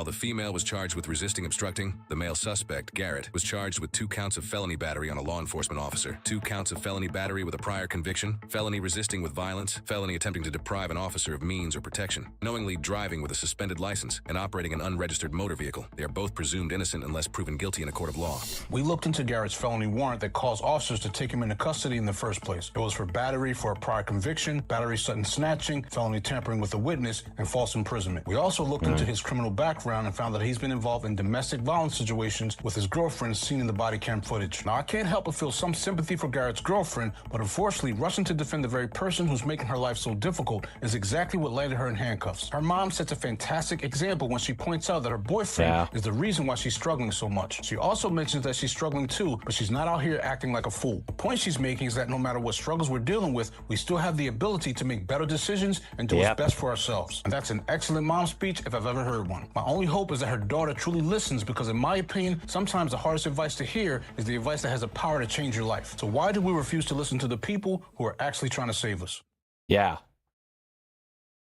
the female was charged with resisting obstructing, the male suspect, Garrett, was charged with 2 counts of felony battery on a law enforcement officer, 2 counts of felony battery with a prior conviction, felony resisting with violence, felony attempting to deprive an officer of means or protection, knowingly driving with a suspended license, and operating an unregistered motor vehicle. They are both presumed innocent unless proven guilty in a court of law. We looked into Garrett's felony warrant that caused officers to take him into custody in the first place. It was for battery for a prior conviction, battery sudden snatching, felony tampering with a witness, and false imprisonment. We also looked into his criminal background and found that he's been involved in domestic violence situations with his girlfriend seen in the body cam footage. Now, I can't help but feel some sympathy for Garrett's girlfriend, but unfortunately, rushing to defend the very person who's making her life so difficult is exactly what landed her in handcuffs. Her mom sets a fantastic example when she points out that her boyfriend is the reason why she's struggling so much. She also mentions that she's struggling too, but she's not out here acting like a fool. The point she's making is that no matter what struggles we're dealing with, we still have the ability to make better decisions and do what's best for ourselves. And that's an excellent mom speech if I've ever heard one. My only hope is that her daughter truly listens, because in my opinion, sometimes the hardest advice to hear is the advice that has the power to change your life. So why do we refuse to listen to the people who are actually trying to save us? Yeah.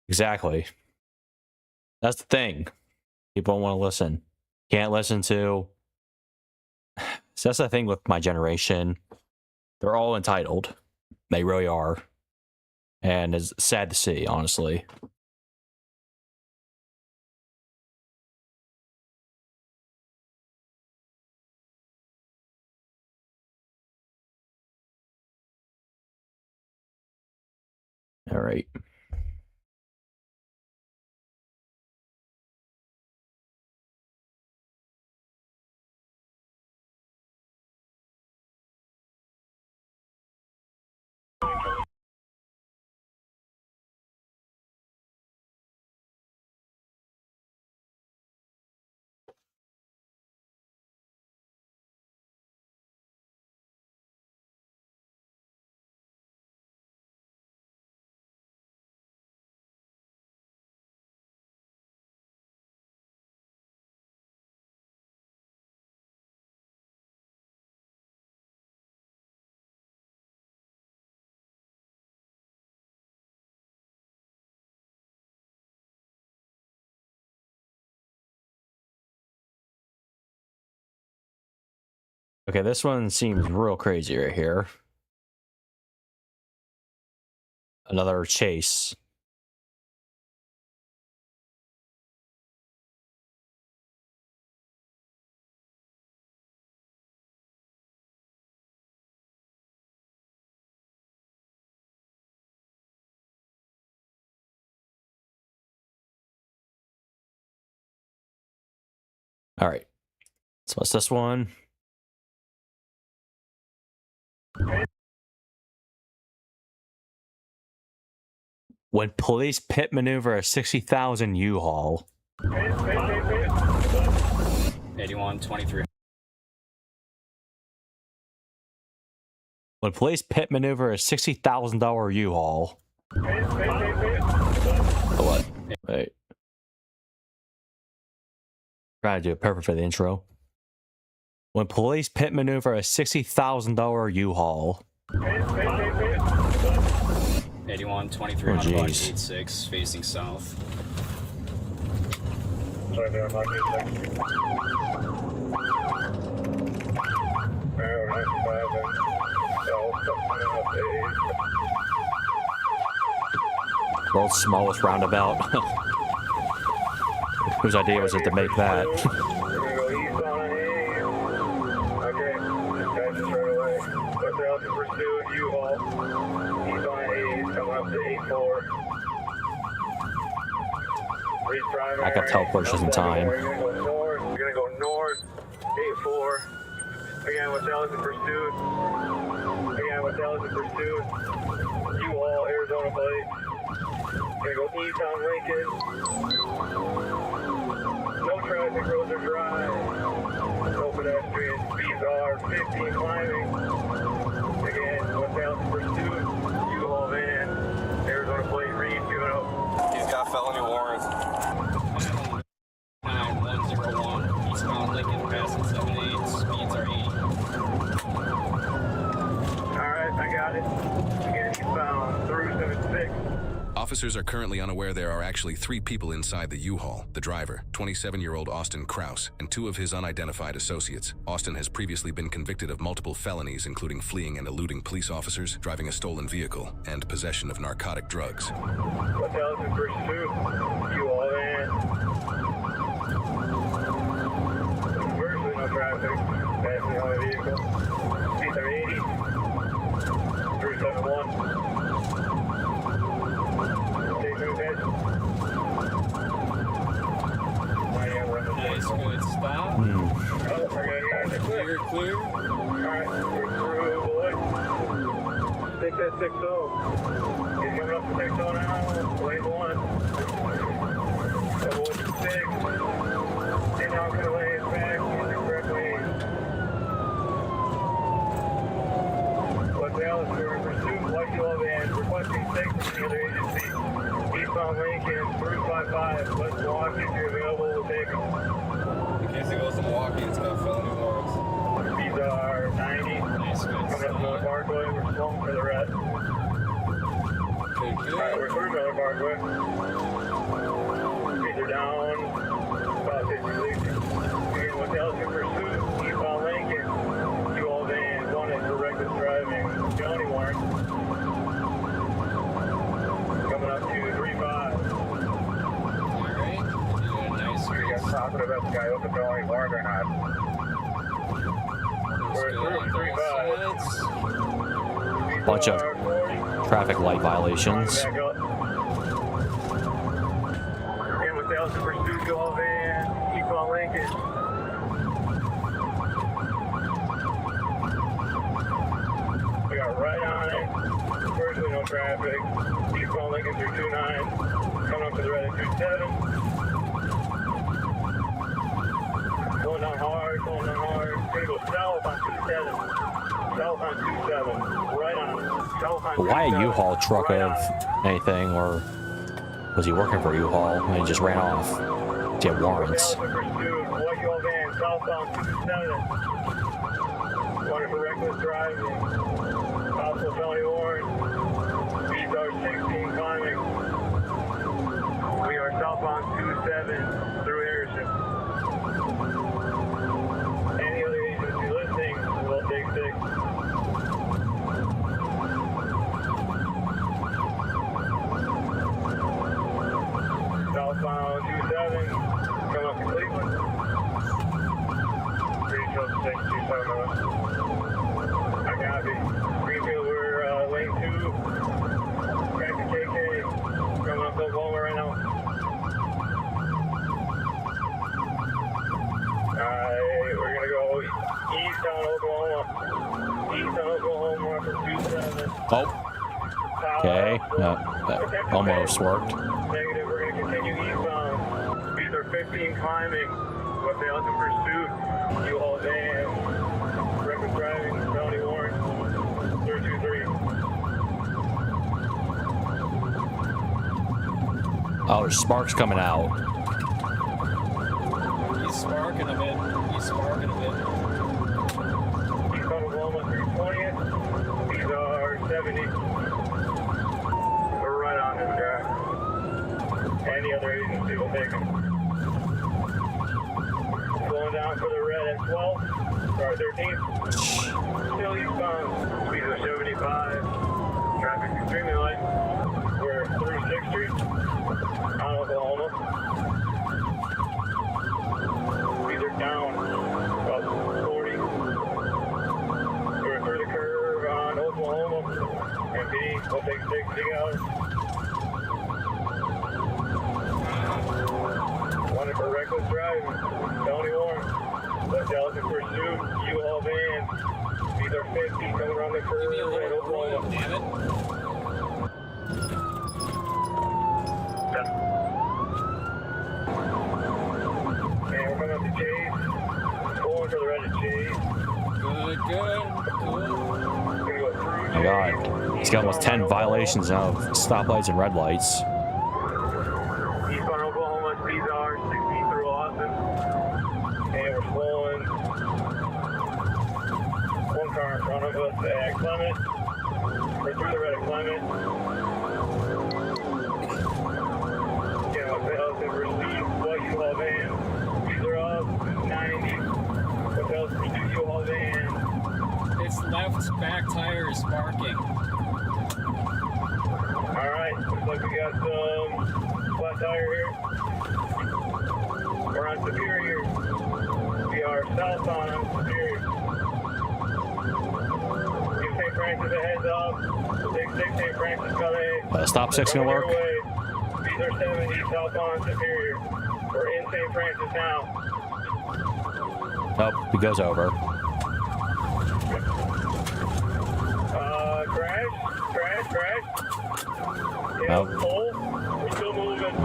Exactly. That's the thing. People don't want to listen. Can't listen to. So that's the thing with my generation. They're all entitled. They really are. And it's sad to see, honestly. All right. Okay, this one seems real crazy right here. Another chase. All right. So what's this one? When police pit maneuver a 60,000 U-Haul. 81-23. When police pit maneuver a $60,000 U-Haul. What? Wait. Trying to do it perfect for the intro. When police pit maneuver a $60,000 U-Haul. 81-23 on block 86, facing south. Sorry, there, I'm World's smallest roundabout. Whose idea was it to make that? I got teleportations in time. We're gonna go north, 8-4. Again, with Dallas in pursuit. U-Haul, Arizona plate. Gonna go east on Lincoln. No traffic, roads are dry. No pedestrians, speeds are 15 climbing. Again, with Dallas in pursuit. U-Haul van, Arizona plate, Reed, give it up. He's got felony warrants. 9101, eastbound Lincoln, passing 78, speeds are 80. Alright, I got it. Again, eastbound through 76. Officers are currently unaware there are actually 3 people inside the U-Haul: the driver, 27-year-old Austin Kraus, and 2 of his unidentified associates. Austin has previously been convicted of multiple felonies, including fleeing and eluding police officers, driving a stolen vehicle, and possession of narcotic drugs. Hotels in pursuit. You all in. Virtually no traffic. Passing on the vehicle. C-780. 371. Nice, good stop. You're clear. Alright, we're through, boys. 660. He's coming up to 60 now. Lane 1. That was 6. Stay down to the lanes back. In the correct lane. Los Angeles, we're in pursuit. White Yellow Van. Requesting 6 from the other agency. Eastbound Lincoln, through 55. Let's walk. If you're available, we'll take them. In case it goes to Milwaukee, it's got felony warrants. These are 90. Nice, good Coming up Miller Parkway, we're slowing for the red. Okay, good. Alright, we're through Miller Parkway. Speeds are down. About 50 leagues. Again, with the Elgin pursuit, eastbound Lincoln. You all vans, wanted for reckless driving. County warrant. Coming up to 35. Alright, you're doing nice. You guys talking about the guy open felony warrant or not? We're through 35. Bunch of traffic light violations. Back up. And with the Elgin pursuit, you all van, eastbound Lincoln. We got right on it. Virtually no traffic. Eastbound Lincoln through 29. Coming up to the red at 27. Going down hard, going down hard. Gonna go south on 27. South on 27. Right on. South on Why a 27. U-Haul truck Right of on. anything, or was he working for U-Haul and he just ran off to get warrants? Elgin pursuit. White Yellow Van, southbound 27. Wanted for reckless driving. Possible felony warrant. Speeds are 16 climbing. We are southbound 27 through Harrison. Any other agency listening, we'll take 6. Southbound 27, come up to Cleveland. Pretty close to 627 minutes. I copy. Greenfield, we're lane 2. Back to KK. Coming up Oklahoma right now. Alright, we're gonna go east on Oklahoma. East on Oklahoma for 27. Oh. Okay. No, that almost worked. Negative, we're gonna continue eastbound. These are 15 climbing. What they also pursuit. U-Haul van. Reckless driving, felony warrant. 323. Oh, there's sparks coming out. He's sparking a bit. He's sparking a bit. Eastbound Oklahoma 320th. These are 70. We're right on this guy. Any other agency will take them. Slowing down for the red at 12. Sorry, 13th. Still eastbound. Speeds are 75. Traffic extremely light. We're through 6th Street. On Oklahoma. Speeds are down. About 40. We're through the curve on Oklahoma. MPD, we'll take 60 out. Wanted for reckless driving. Felony warrant. West Elgin pursuit. U-Haul van. These are 50 coming around the curve in Oklahoma. Damn it. And we're coming up to Chase. Pulling for the red at Chase. Good, good. Cool. Gonna go through Oh my God. He's got almost 10 violations now of stoplights and red lights. Eastbound Oklahoma, speeds are 60 through Austin. And we're slowing. One car in front of us at Clement. We're through the red at Clement. Left's back tire is sparking. Alright, looks like we got some flat tire here. We're on Superior. We are southbound on Superior. Give St. Francis a heads up. 66 St. Francis Calais. Stop 6 gonna work. These are 70 southbound Superior. We're in St. Francis now. Nope, he goes over. Crash. Yeah, Nope. full. We're still moving.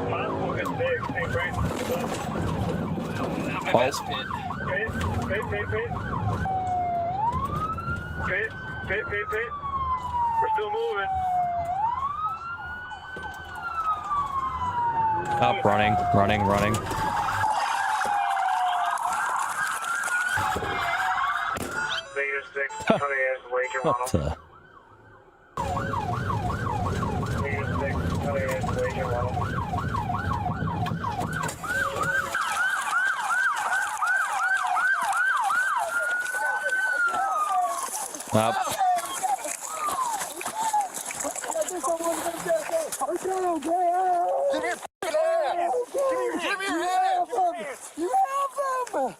Possible good six. St. Francis. My best pit. Pit. We're still moving. Up, running. Negative 6, Honey Ash Lake and What the? Negative 6, Honey Ash Lake and Ronald. Up. Give me your hands! You have them!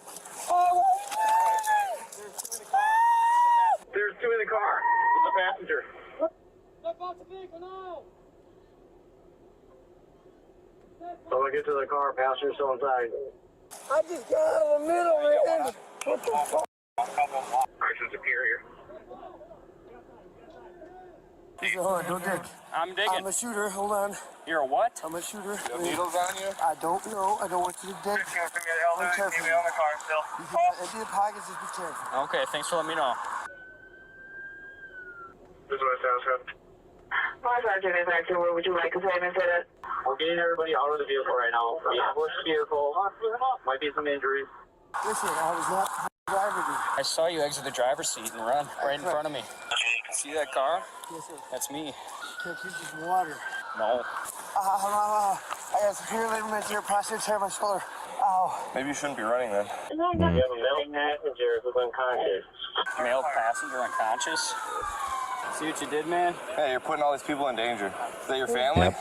There's two in the car with the passenger. So I get to the car, passenger still inside. I just got out of the middle, man. What the fuck? Christian Superior. Hold on, don't dig. I'm digging. I'm a shooter, hold on. You're a what? I'm a shooter. You have needles on you? I don't know. I don't want you to dig. Be careful. Email in the car still. You can empty the pockets, just be careful. Okay, thanks for letting me know. This is what it sounds good. Where would you like to say and said it? We're getting everybody out of the vehicle right now. The ambulance vehicle. Might be some injuries. Listen, I was not driving. I saw you exit the driver's seat and run right in front of me. See that car? Yes, sir. That's me. Can't keep this water. No. I got superior ligament here, posterior tear my shoulder. Ow. Maybe you shouldn't be running then. We have a male passenger who's unconscious. Male passenger unconscious. See what you did, man? Hey, you're putting all these people in danger. Is that your family? Yep.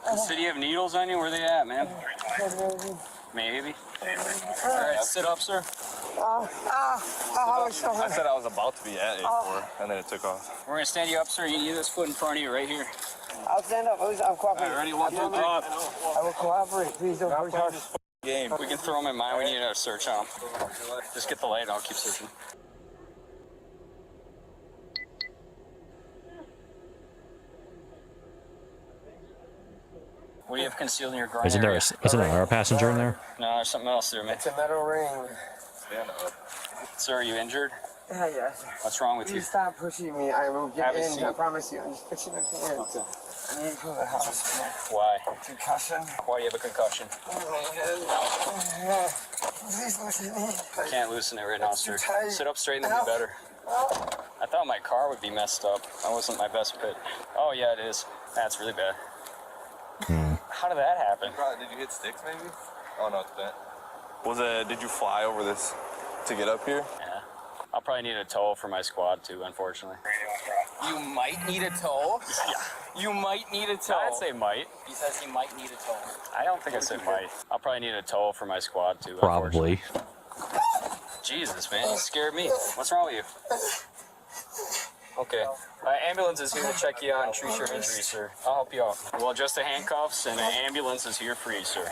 Does the city have needles on you? Where they at, man? Maybe. All right, sit up, sir. I said I was about to be at 8-4, and then it took off. We're gonna stand you up, sir. You need this foot in front of you right here. I'll stand up. I'm cooperating. All right, ready? 1, 2, 3. I will cooperate. Please don't push hard. Game. We can throw them in mine. We need a search on them. Just get the light. I'll keep searching. What do you have concealed in your groin Isn't there a passenger in there? No, there's something else there, man. It's a metal ring. Stand up. Sir, are you injured? Yeah, yes. What's wrong with you? Please stop pushing me. I will get Have a in. seat. I promise you. I'm just fixing my pants. Okay. I need to go to the house. Why? Concussion. Why do you have a concussion? Please listen to me. I can't loosen it right now, sir. tight. Sit up straight and then be better. I thought my car would be messed up. That wasn't my best pit. Oh, yeah, it is. That's really bad. How did that happen? Did you hit sticks maybe? Oh no, it's bent. Did you fly over this to get up here? Yeah. I'll probably need a tow for my squad too, unfortunately. You might need a tow? Yeah. You might need a tow. I'd say might. He says he might need a tow. I don't think I said might. I'll probably need a tow for my squad too. Probably. Jesus, man, you scared me. What's wrong with you? Okay. Ambulance is here to check you out and treat your injuries, sir. I'll help you out. We'll adjust the handcuffs, and an ambulance is here for you, sir.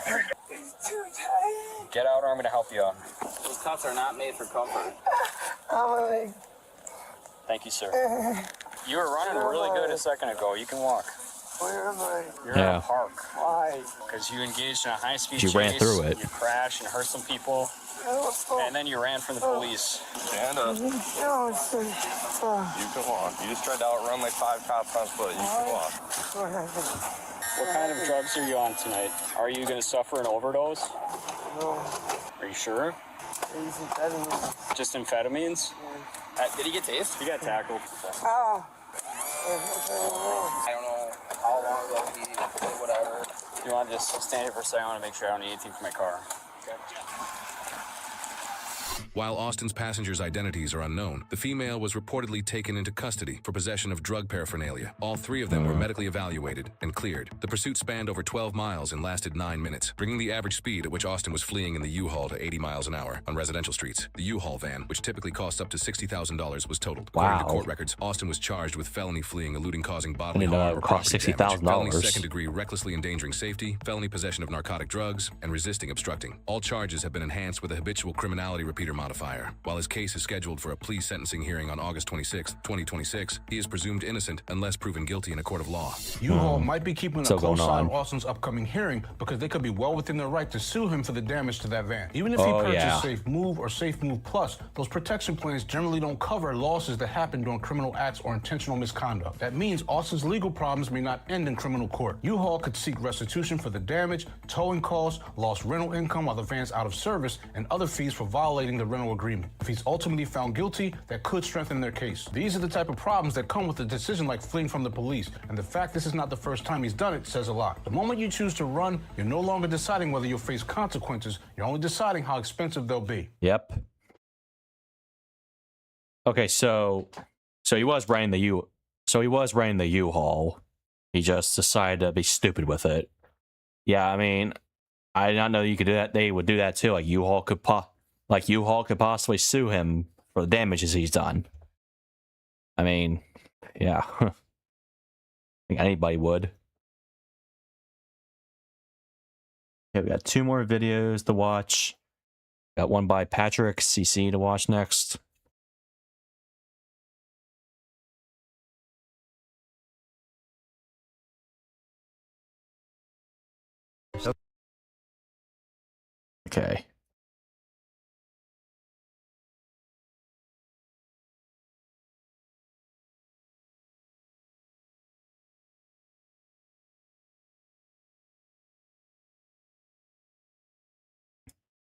It's too tight. Get out, or I'm going to help you out. Those cuffs are not made for comfort. Thank you, sir. You were running really good a second ago. You can walk. Where am I? You're in a park. Why? Because you engaged in a high-speed You chase. ran through it. You crashed and hurt some people. And then you ran from the police. Stand up. You can walk. You just tried to outrun like 5 cops on foot. You can walk. What kind of drugs are you on tonight? Are you going to suffer an overdose? No. Are you sure? Amphetamines. Just amphetamines? Did he get tased? He got tackled. Ow. I don't know how long ago he did whatever. You want to just stand here for a second? I want to make sure I don't need anything for my car. Okay. While Austin's passengers' identities are unknown, the female was reportedly taken into custody for possession of drug paraphernalia. All three of them were medically evaluated and cleared. The pursuit spanned over 12 miles and lasted 9 minutes, bringing the average speed at which Austin was fleeing in the U-Haul to 80 miles an hour on residential streets. The U-Haul van, which typically costs up to $60,000, was totaled. According to court records, Austin was charged with felony fleeing, eluding causing bodily harm or property damage, felony second-degree recklessly endangering safety, felony possession of narcotic drugs, and resisting obstructing. All charges have been enhanced with a habitual criminality repeater modifier. While his case is scheduled for a plea sentencing hearing on August 26, 2026, he is presumed innocent unless proven guilty in a court of law. U-Haul might be keeping a close eye on Austin's upcoming hearing because they could be well within their right to sue him for the damage to that van. Even if he purchased Safe Move or Safe Move Plus, those protection plans generally don't cover losses that happen during criminal acts or intentional misconduct. That means Austin's legal problems may not end in criminal court. U-Haul could seek restitution for the damage, towing costs, lost rental income while the van's out of service, and other fees for violating the rental agreement. If he's ultimately found guilty, that could strengthen their case. These are the type of problems that come with a decision like fleeing from the police, and the fact this is not the first time he's done it says a lot. The moment you choose to run, you're no longer deciding whether you'll face consequences, you're only deciding how expensive they'll be. Yep. Okay, so he was running the U-Haul. He just decided to be stupid with it. Yeah, I mean, I did not know you could do that. They would do that too. Like U-Haul could possibly sue him for the damages he's done. I mean, yeah. I think anybody would. Okay, we got 2 more videos to watch. Got one by Patrick CC to watch next. Okay.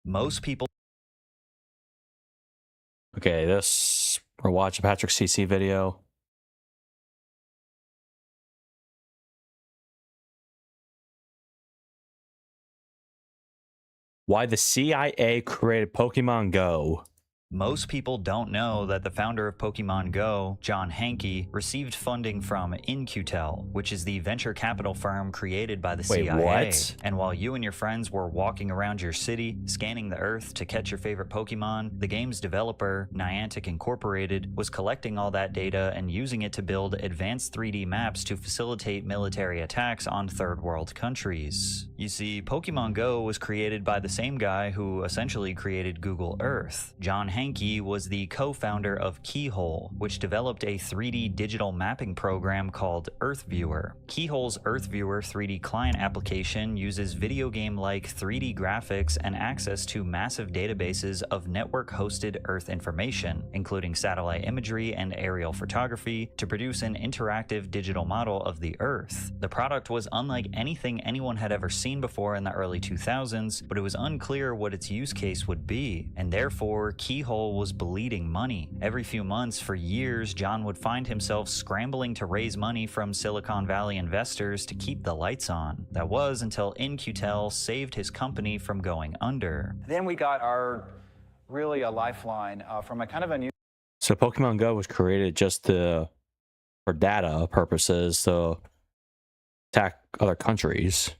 Most people. Okay, we're watching Patrick CC video. Why the CIA created Pokemon Go. Most people don't know that the founder of Pokemon Go, John Hanke, received funding from In-Q-Tel, which is the venture capital firm created by the CIA. What? And while you and your friends were walking around your city, scanning the earth to catch your favorite Pokemon, the game's developer, Niantic Incorporated, was collecting all that data and using it to build advanced 3D maps to facilitate military attacks on third world countries. You see, Pokemon Go was created by the same guy who essentially created Google Earth. John Hanke was the co-founder of Keyhole, which developed a 3D digital mapping program called EarthViewer. Keyhole's EarthViewer 3D client application uses video game-like 3D graphics and access to massive databases of network-hosted Earth information, including satellite imagery and aerial photography, to produce an interactive digital model of the Earth. The product was unlike anything anyone had ever seen before in the early 2000s, but it was unclear what its use case would be, and therefore Keyhole was bleeding money. Every few months for years, John would find himself scrambling to raise money from Silicon Valley investors to keep the lights on. That was until In-Q-Tel saved his company from going under. Then we got a lifeline from a kind of a new. So Pokemon Go was created just for data purposes to attack other countries.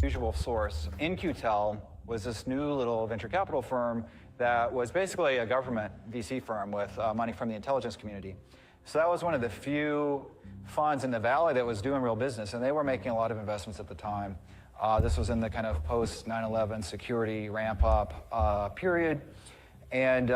Usual source. In-Q-Tel was this new little venture capital firm that was basically a government VC firm with money from the intelligence community. So that was one of the few funds in the Valley that was doing real business, and they were making a lot of investments at the time. This was in the kind of post 9/11 security ramp up period. And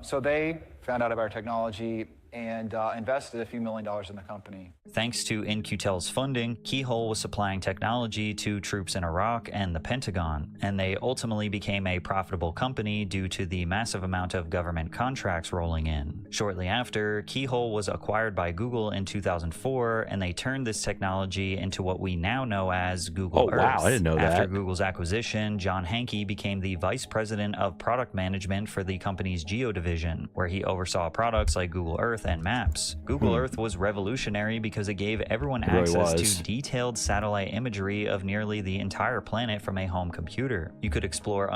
so they found out about our technology and invested a few $1 million in the company. Thanks to In-Q-Tel's funding, Keyhole was supplying technology to troops in Iraq and the Pentagon, and they ultimately became a profitable company due to the massive amount of government contracts rolling in. Shortly after, Keyhole was acquired by Google in 2004, and they turned this technology into what we now know as Google Earth. Wow, I didn't know that. After Google's acquisition, John Hanke became the vice president of product management for the company's Geo division, where he oversaw products like Google Earth Earth and Maps. Google Earth was revolutionary because it gave everyone access to detailed satellite imagery of nearly the entire planet from a home computer. You could explore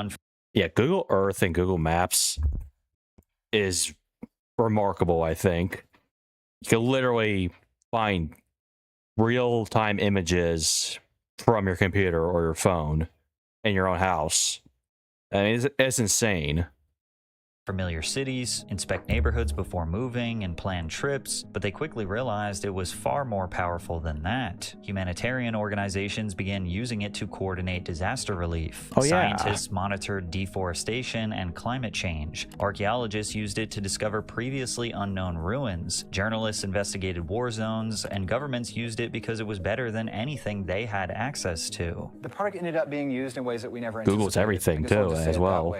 Yeah, Google Earth and Google Maps is remarkable, I think. You can literally find real-time images from your computer or your phone in your own house. I mean, it's insane. Familiar cities, inspect neighborhoods before moving, and plan trips, but they quickly realized it was far more powerful than that. Humanitarian organizations began using it to coordinate disaster relief. Scientists monitored deforestation and climate change. Archaeologists used it to discover previously unknown ruins. Journalists investigated war zones, and governments used it because it was better than anything they had access to. The product ended up being used in ways that we never anticipated. Google's everything too, as well.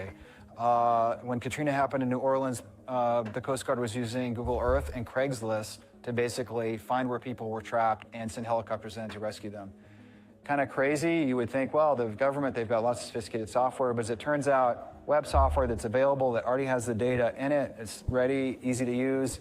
When Katrina happened in New Orleans, the Coast Guard was using Google Earth and Craigslist to basically find where people were trapped and send helicopters in to rescue them. Kind of crazy. You would think, well, the government, they've got lots of sophisticated software, but as it turns out, web software that's available, that already has the data in it, it's ready, easy to use,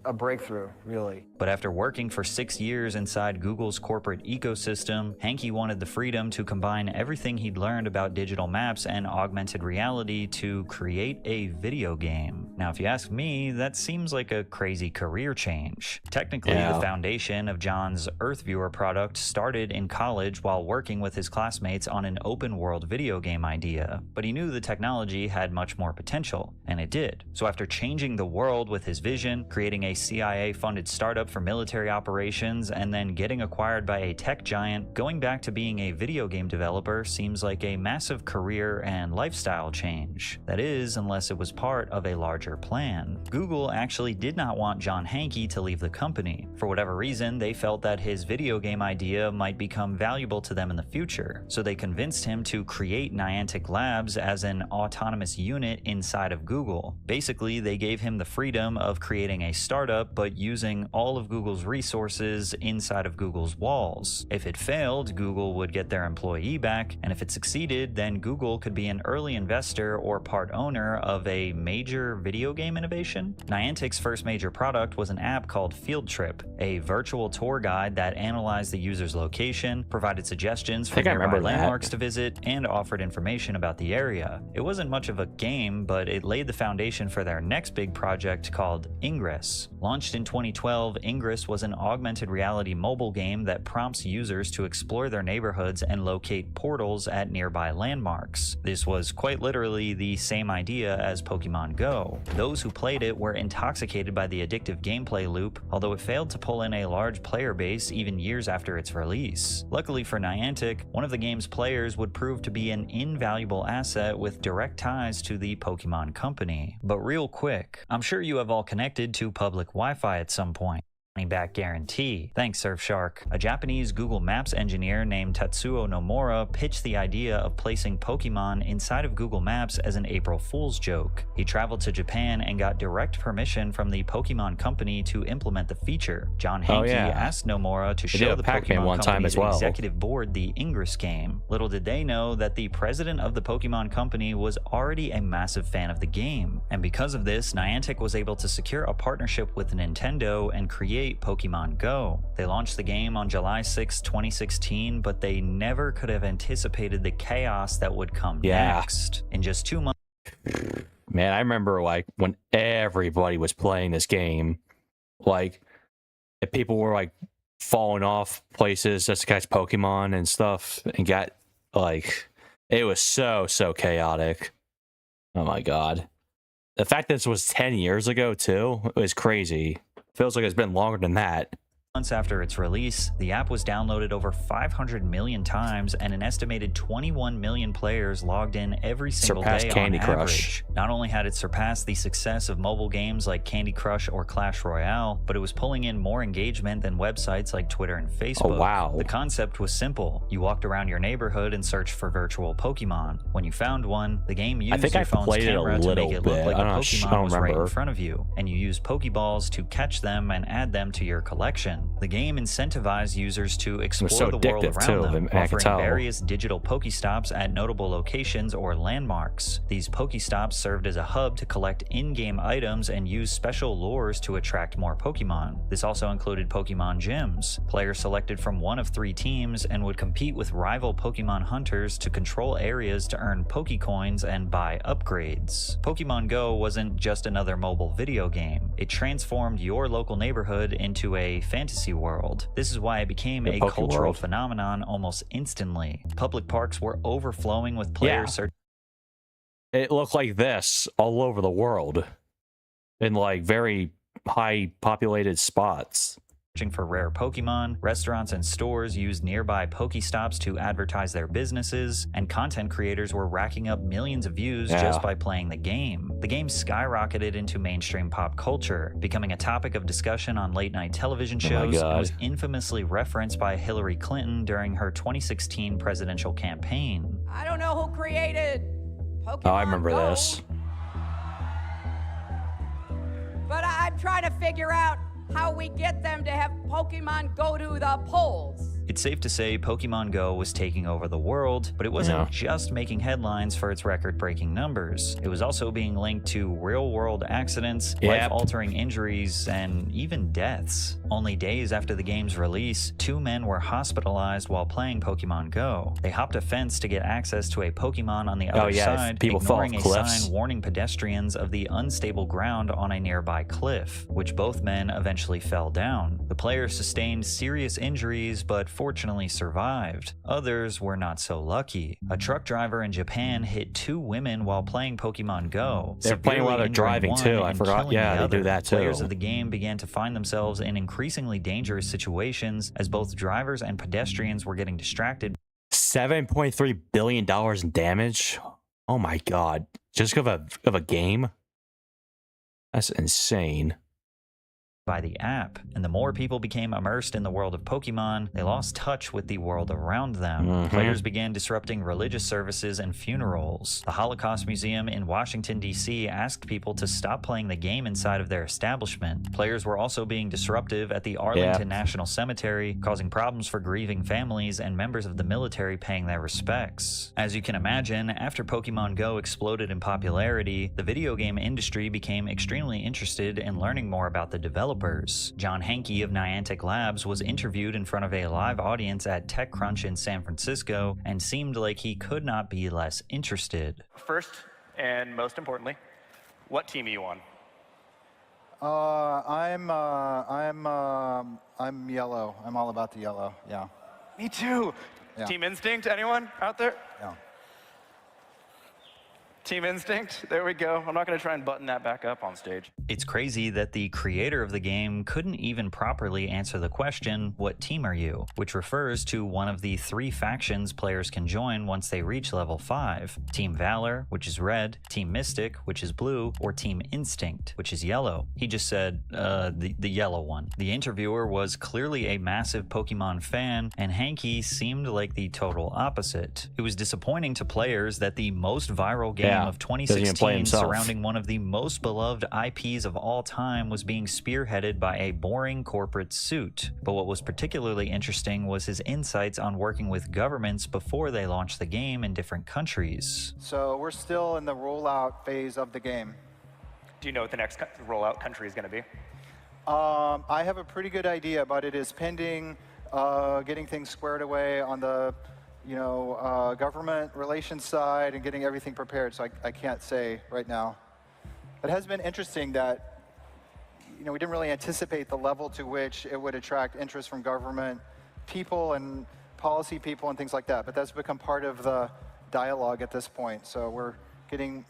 a breakthrough, really. But after working for 6 years inside Google's corporate ecosystem, Hankey wanted the freedom to combine everything he'd learned about digital maps and augmented reality to create a video game. Now, if you ask me, that seems like a crazy career change. Technically, the foundation of John's EarthViewer product started in college while working with his classmates on an open-world video game idea. But he knew the technology had much more potential, and it did. So after changing the world with his vision, creating a CIA-funded startup for military operations, and then getting acquired by a tech giant, going back to being a video game developer seems like a massive career and lifestyle change. That is, unless it was part of a larger plan. Google actually did not want John Hankey to leave the company. For whatever reason, they felt that his video game idea might become valuable to them in the future, so they convinced him to create Niantic Labs as an autonomous unit inside of Google. Basically, they gave him the freedom of creating a startup, but using all of Google's resources inside of Google's walls. If it failed, Google would get their employee back, and if it succeeded, then Google could be an early investor or part owner of a major video game innovation. Niantic's first major product was an app called Field Trip, a virtual tour guide that analyzed the user's location, provided suggestions for nearby landmarks to visit, and offered information about the area. It wasn't much of a game, but it laid the foundation for their next big project called Ingress. Launched in 2012, Ingress was an augmented reality mobile game that prompts users to explore their neighborhoods and locate portals at nearby landmarks. This was quite literally the same idea as Pokemon Go. Those who played it were intoxicated by the addictive gameplay loop, although it failed to pull in a large player base even years after its release. Luckily for Niantic, one of the game's players would prove to be an invaluable asset with direct ties to the Pokemon company. But real quick, I'm sure you have all connected to public Wi-Fi at some point. Money back guarantee. Thanks, Surfshark. A Japanese Google Maps engineer named Tatsuo Nomura pitched the idea of placing Pokemon inside of Google Maps as an April Fool's joke. He traveled to Japan and got direct permission from the Pokemon company to implement the feature. John Hankey asked Nomura to show the Pokemon company's executive board the Ingress game. Little did they know that the president of the Pokemon company was already a massive fan of the game. And because of this, Niantic was able to secure a partnership with Nintendo and create Pokemon Go. They launched the game on July 6, 2016, but they never could have anticipated the chaos that would come next. In just 2 months. Man, I remember like when everybody was playing this game, like if people were like falling off places just to catch Pokemon and stuff, and got like, it was so chaotic. Oh my god. The fact that this was 10 years ago too, it was crazy. Feels like it's been longer than that. Months after its release, the app was downloaded over 500 million times, and an estimated 21 million players logged in every single day on average. Not only had it surpassed the success of mobile games like Candy Crush or Clash Royale, but it was pulling in more engagement than websites like Twitter and Facebook. Oh, wow. The concept was simple. You walked around your neighborhood and searched for virtual Pokemon. When you found one, the game used your phone's camera to make it look like a Pokemon was right in front of you, and you used Pokeballs to catch them and add them to your collection. Pokemon. The game incentivized users to explore so the world addictive, around too, them, I can offering tell. various digital Pokestops at notable locations or landmarks. These Pokestops served as a hub to collect in-game items and use special lures to attract more Pokemon. This also included Pokemon gyms. Players selected from one of 3 teams and would compete with rival Pokemon hunters to control areas to earn Pokecoins and buy upgrades. Pokemon Go wasn't just another mobile video game. It transformed your local neighborhood into a fantasy world. This is why it became a Poke cultural World. phenomenon almost instantly. Public parks were overflowing with players searching. It looked like this all over the world in like very high populated spots. For rare Pokemon, restaurants and stores used nearby Pokestops to advertise their businesses, and content creators were racking up millions of views just by playing the game. The game skyrocketed into mainstream pop culture, becoming a topic of discussion on late-night television shows, and was infamously referenced by Hillary Clinton during her 2016 presidential campaign. I don't know who created Pokemon Oh, I remember Go, this. but I'm trying to figure out how we get them to have Pokemon go to the polls. It's safe to say Pokemon Go was taking over the world, but it wasn't just making headlines for its record-breaking numbers. It was also being linked to real-world accidents, life-altering injuries, and even deaths. Only days after the game's release, 2 men were hospitalized while playing Pokemon Go. They hopped a fence to get access to a Pokemon on the other side, people fall off ignoring a cliffs. sign warning pedestrians of the unstable ground on a nearby cliff, which both men eventually fell down. The players sustained serious injuries, but fortunately survived. Others were not so lucky. A truck driver in Japan hit 2 women while playing Pokemon Go. They're playing while they're severely driving, injuring too. one I and forgot. killing Yeah, the they other. do that, too. Players of the game began to find themselves in increasingly dangerous situations as both drivers and pedestrians were getting distracted. $7.3 billion in damage? Oh my god. Just of a game? That's insane. By the app, and the more people became immersed in the world of Pokemon, they lost touch with the world around them. Players began disrupting religious services and funerals. The Holocaust Museum in Washington, D.C. asked people to stop playing the game inside of their establishment. Players were also being disruptive at the Arlington National Cemetery, causing problems for grieving families and members of the military paying their respects. As you can imagine, after Pokemon Go exploded in popularity, the video game industry became extremely interested in learning more about the developers. John Hanke of Niantic Labs was interviewed in front of a live audience at TechCrunch in San Francisco and seemed like he could not be less interested. First and most importantly, what team are you on? I'm yellow. I'm all about the yellow. Yeah. Me too. Yeah. Team Instinct, anyone out there? Yeah. Team Instinct, there we go. I'm not going to try and button that back up on stage. It's crazy that the creator of the game couldn't even properly answer the question, what team are you? Which refers to one of the 3 factions players can join once they reach level 5. Team Valor, which is red, Team Mystic, which is blue, or Team Instinct, which is yellow. He just said, the yellow one. The interviewer was clearly a massive Pokemon fan, and Hanke seemed like the total opposite. It was disappointing to players that the most viral game of doesn't even play 2016 himself. surrounding one of the most beloved IPs of all time was being spearheaded by a boring corporate suit. But what was particularly interesting was his insights on working with governments before they launched the game in different countries. So we're still in the rollout phase of the game. Do you know what the next rollout country is going to be? I have a pretty good idea, but it is pending getting things squared away on the government relations side and getting everything prepared, so I can't say right now. It has been interesting that, we didn't really anticipate the level to which it would attract interest from government people and policy people and things like that, but that's become part of the dialogue at this point, so we're getting,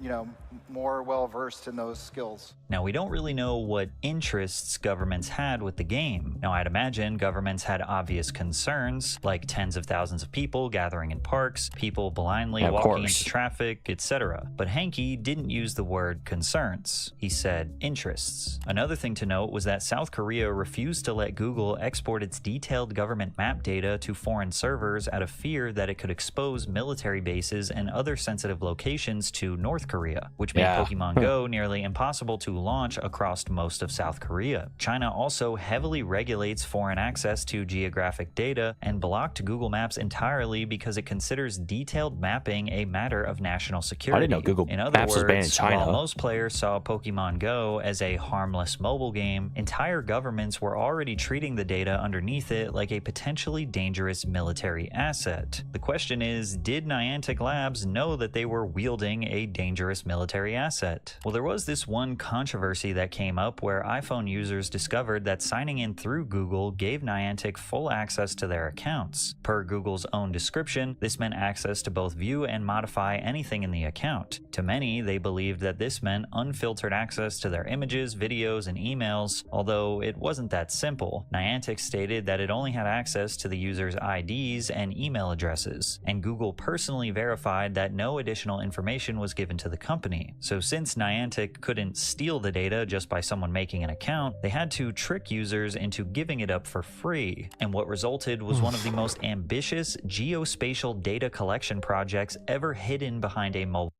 more well-versed in those skills. Now, we don't really know what interests governments had with the game. Now, I'd imagine governments had obvious concerns, like tens of thousands of people gathering in parks, people blindly walking into traffic, etc. But Hanke didn't use the word concerns. He said interests. Another thing to note was that South Korea refused to let Google export its detailed government map data to foreign servers out of fear that it could expose military bases and other sensitive locations to to North Korea, which made Pokemon Go nearly impossible to launch across most of South Korea. China also heavily regulates foreign access to geographic data and blocked Google Maps entirely because it considers detailed mapping a matter of national security. I didn't know Google in other Maps words, was banned in China. While most players saw Pokemon Go as a harmless mobile game, entire governments were already treating the data underneath it like a potentially dangerous military asset. The question is, did Niantic Labs know that they were wielding a dangerous military asset? Well, there was this one controversy that came up where iPhone users discovered that signing in through Google gave Niantic full access to their accounts. Per Google's own description, this meant access to both view and modify anything in the account. To many, they believed that this meant unfiltered access to their images, videos, and emails, although it wasn't that simple. Niantic stated that it only had access to the user's IDs and email addresses, and Google personally verified that no additional information was given to the company. So since Niantic couldn't steal the data just by someone making an account, they had to trick users into giving it up for free. And what resulted was one of the most ambitious geospatial data collection projects ever hidden behind a mobile.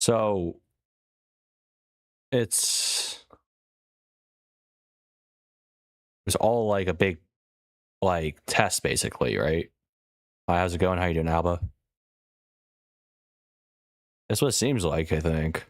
So it's all like a big like test basically, right? Hi, how's it going? How you doing, Alba? That's what it seems like, I think.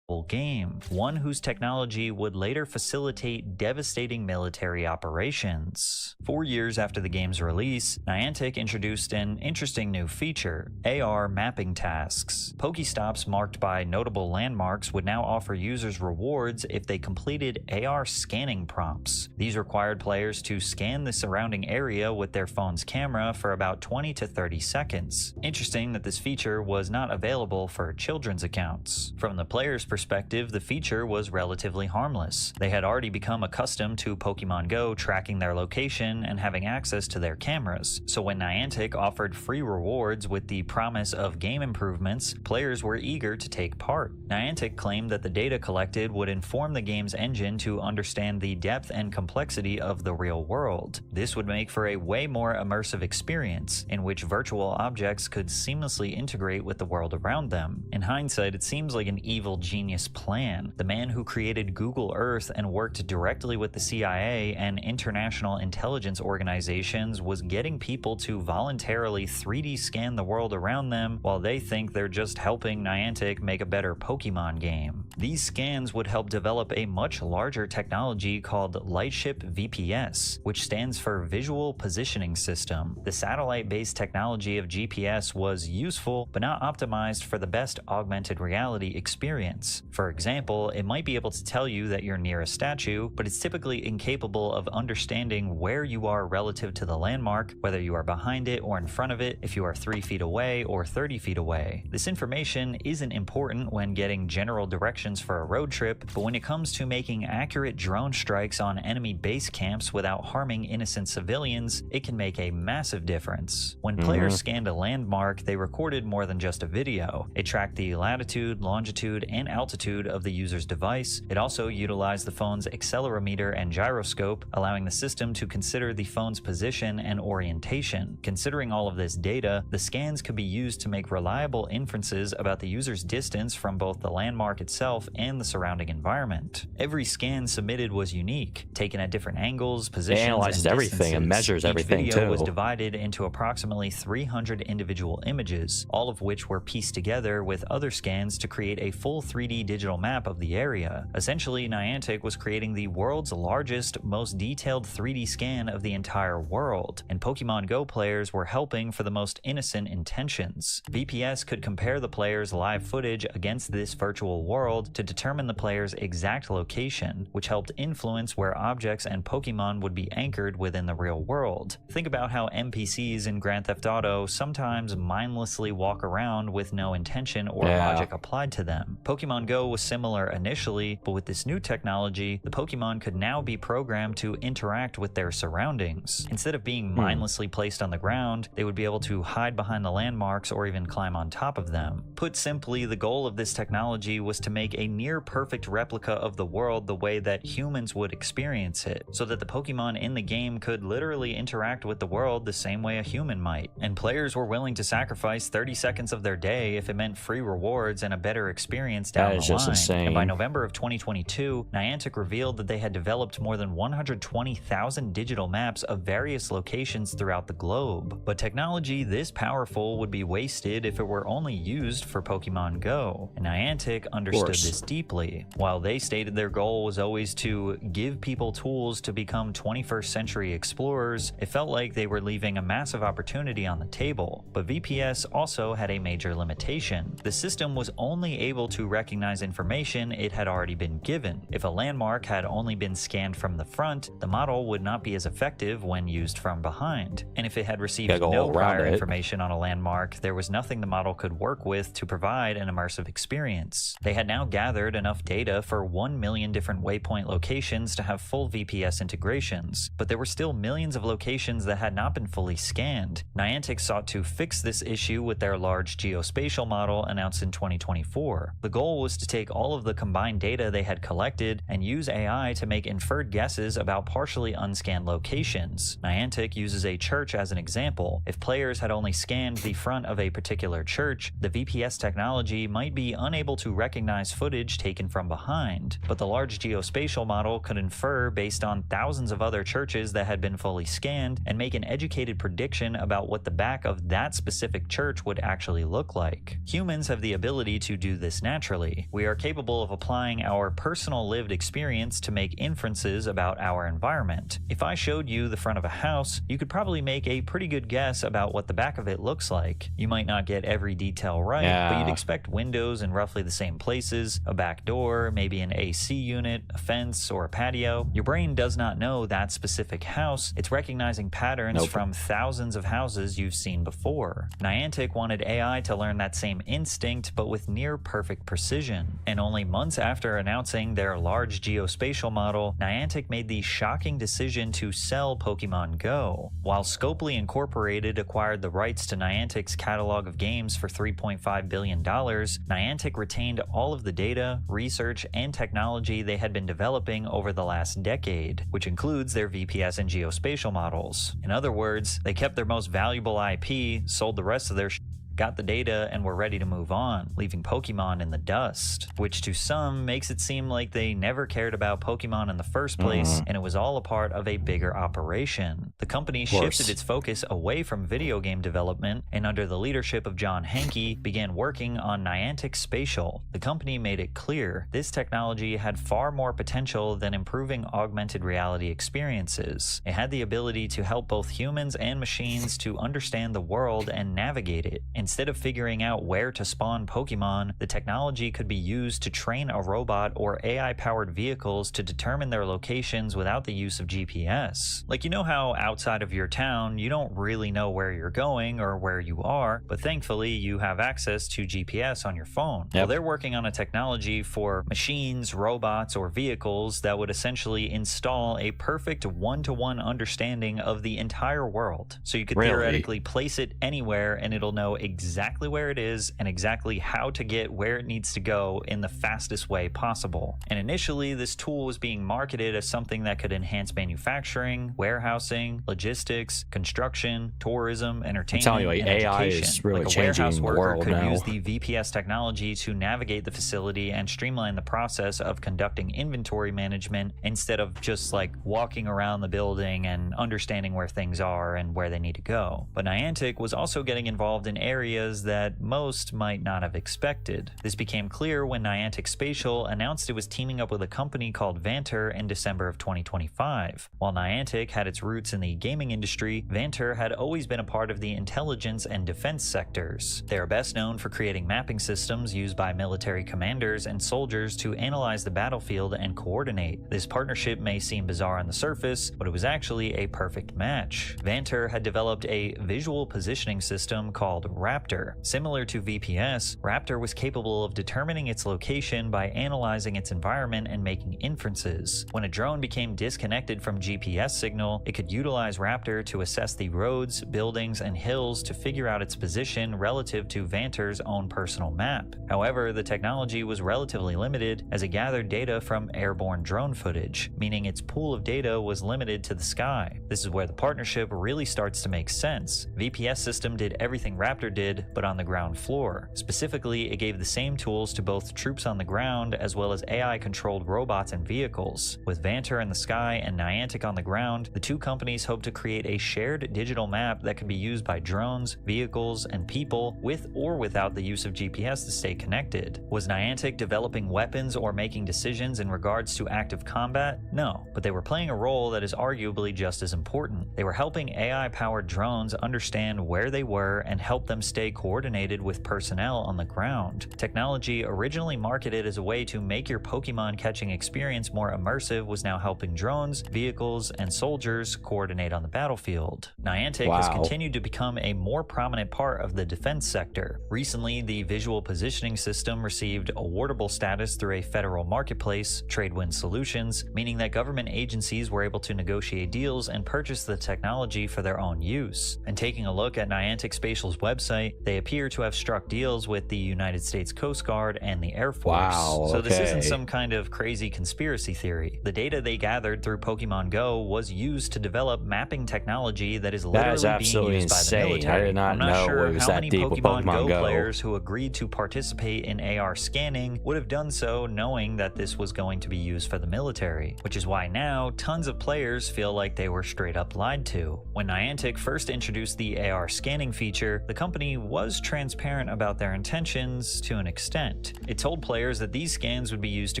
Game, one whose technology would later facilitate devastating military operations. 4 years after the game's release, Niantic introduced an interesting new feature, AR mapping tasks. Pokestops marked by notable landmarks would now offer users rewards if they completed AR scanning prompts. These required players to scan the surrounding area with their phone's camera for about 20 to 30 seconds. Interesting that this feature was not available for children's accounts. From the player's perspective, the feature was relatively harmless. They had already become accustomed to Pokemon Go tracking their location and having access to their cameras, so when Niantic offered free rewards with the promise of game improvements, players were eager to take part. Niantic claimed that the data collected would inform the game's engine to understand the depth and complexity of the real world. This would make for a way more immersive experience, in which virtual objects could seamlessly integrate with the world around them. In hindsight, it seems like an evil genius plan. The man who created Google Earth and worked directly with the CIA and international intelligence organizations was getting people to voluntarily 3D scan the world around them while they think they're just helping Niantic make a better Pokemon game. These scans would help develop a much larger technology called Lightship VPS, which stands for Visual Positioning System. The satellite-based technology of GPS was useful, but not optimized for the best augmented reality experience. For example, it might be able to tell you that you're near a statue, but it's typically incapable of understanding where you are relative to the landmark, whether you are behind it or in front of it, if you are 3 feet away or 30 feet away. This information isn't important when getting general directions for a road trip, but when it comes to making accurate drone strikes on enemy base camps without harming innocent civilians, it can make a massive difference. When players scanned a landmark, they recorded more than just a video. It tracked the latitude, longitude, and altitude of the user's device. It also utilized the phone's accelerometer and gyroscope, allowing the system to consider the phone's position and orientation. Considering all of this data, the scans could be used to make reliable inferences about the user's distance from both the landmark itself and the surrounding environment. Every scan submitted was unique, taken at different angles, positions, it analyzes and everything and measures everything Each video too. was divided into approximately 300 individual images, all of which were pieced together with other scans to create a full 3D digital map of the area. Essentially, Niantic was creating the world's largest, most detailed 3D scan of the entire world, and Pokemon Go players were helping for the most innocent intentions. VPS could compare the player's live footage against this virtual world to determine the player's exact location, which helped influence where objects and Pokemon would be anchored within the real world. Think about how NPCs in Grand Theft Auto sometimes mindlessly walk around with no intention or logic applied to them. Pokemon Pokemon Go was similar initially, but with this new technology, the Pokemon could now be programmed to interact with their surroundings. Instead of being mindlessly placed on the ground, they would be able to hide behind the landmarks or even climb on top of them. Put simply, the goal of this technology was to make a near-perfect replica of the world the way that humans would experience it, so that the Pokemon in the game could literally interact with the world the same way a human might. And players were willing to sacrifice 30 seconds of their day if it meant free rewards and a better experience down That the is just line. insane. And by November of 2022, Niantic revealed that they had developed more than 120,000 digital maps of various locations throughout the globe. But technology this powerful would be wasted if it were only used for Pokemon Go, and Niantic understood this deeply. While they stated their goal was always to give people tools to become 21st century explorers, it felt like they were leaving a massive opportunity on the table. But VPS also had a major limitation. The system was only able to recognize information it had already been given. If a landmark had only been scanned from the front, the model would not be as effective when used from behind. And if it had received no prior information on a landmark, there was nothing the model could work with to provide an immersive experience. They had now gathered enough data for 1 million different waypoint locations to have full VPS integrations, but there were still millions of locations that had not been fully scanned. Niantic sought to fix this issue with their large geospatial model announced in 2024. The goal was to take all of the combined data they had collected and use AI to make inferred guesses about partially unscanned locations. Niantic uses a church as an example. If players had only scanned the front of a particular church, the VPS technology might be unable to recognize footage taken from behind, but the large geospatial model could infer based on thousands of other churches that had been fully scanned and make an educated prediction about what the back of that specific church would actually look like. Humans have the ability to do this naturally. We are capable of applying our personal lived experience to make inferences about our environment. If I showed you the front of a house, you could probably make a pretty good guess about what the back of it looks like. You might not get every detail right, but you'd expect windows in roughly the same places, a back door, maybe an AC unit, a fence, or a patio. Your brain does not know that specific house. It's recognizing patterns from thousands of houses you've seen before. Niantic wanted AI to learn that same instinct, but with near perfect precision. And only months after announcing their large geospatial model, Niantic made the shocking decision to sell Pokemon Go. While Scopely Incorporated acquired the rights to Niantic's catalog of games for $3.5 billion, Niantic retained all of the data, research, and technology they had been developing over the last decade, which includes their VPS and geospatial models. In other words, they kept their most valuable IP, sold the rest of their got the data, and were ready to move on, leaving Pokemon in the dust, which to some makes it seem like they never cared about Pokemon in the first place, and it was all a part of a bigger operation. The company shifted its focus away from video game development, and under the leadership of John Hanke, began working on Niantic Spatial. The company made it clear this technology had far more potential than improving augmented reality experiences. It had the ability to help both humans and machines to understand the world and navigate it. Instead of figuring out where to spawn Pokemon, the technology could be used to train a robot or AI-powered vehicles to determine their locations without the use of GPS. Like, you know how outside of your town, you don't really know where you're going or where you are, but thankfully you have access to GPS on your phone. Well, they're working on a technology for machines, robots, or vehicles that would essentially install a perfect one-to-one understanding of the entire world. So you could theoretically place it anywhere and it'll know exactly where it is and exactly how to get where it needs to go in the fastest way possible. And initially, this tool was being marketed as something that could enhance manufacturing, warehousing, logistics, construction, tourism, entertainment, I'm telling you, and AI education. is really like a changing warehouse the worker world could now. use the VPS technology to navigate the facility and streamline the process of conducting inventory management instead of just like walking around the building and understanding where things are and where they need to go. But Niantic was also getting involved in areas that most might not have expected. This became clear when Niantic Spatial announced it was teaming up with a company called Vanter in December of 2025. While Niantic had its roots in the gaming industry, Vanter had always been a part of the intelligence and defense sectors. They are best known for creating mapping systems used by military commanders and soldiers to analyze the battlefield and coordinate. This partnership may seem bizarre on the surface, but it was actually a perfect match. Vanter had developed a visual positioning system called RAP, Raptor. Similar to VPS, Raptor was capable of determining its location by analyzing its environment and making inferences. When a drone became disconnected from GPS signal, it could utilize Raptor to assess the roads, buildings, and hills to figure out its position relative to Vanter's own personal map. However, the technology was relatively limited as it gathered data from airborne drone footage, meaning its pool of data was limited to the sky. This is where the partnership really starts to make sense. VPS system did everything Raptor did, but on the ground floor. Specifically, it gave the same tools to both troops on the ground as well as AI-controlled robots and vehicles. With Vanter in the sky and Niantic on the ground, the two companies hope to create a shared digital map that could be used by drones, vehicles, and people with or without the use of GPS to stay connected. Was Niantic developing weapons or making decisions in regards to active combat? No, but they were playing a role that is arguably just as important. They were helping AI-powered drones understand where they were and help them stay coordinated with personnel on the ground. Technology originally marketed as a way to make your Pokemon catching experience more immersive was now helping drones, vehicles, and soldiers coordinate on the battlefield. Niantic has continued to become a more prominent part of the defense sector. Recently, the visual positioning system received awardable status through a federal marketplace, Tradewind Solutions, meaning that government agencies were able to negotiate deals and purchase the technology for their own use. And taking a look at Niantic Spatial's website, they appear to have struck deals with the United States Coast Guard and the Air Force. So this isn't some kind of crazy conspiracy theory. The data they gathered through Pokemon Go was used to develop mapping technology that is literally being used by the military. I did not I'm not know sure it was how that many deep with Pokemon Go Go. players who agreed to participate in AR scanning would have done so knowing that this was going to be used for the military, which is why now tons of players feel like they were straight up lied to. When Niantic first introduced the AR scanning feature, the company was transparent about their intentions to an extent. It told players that these scans would be used to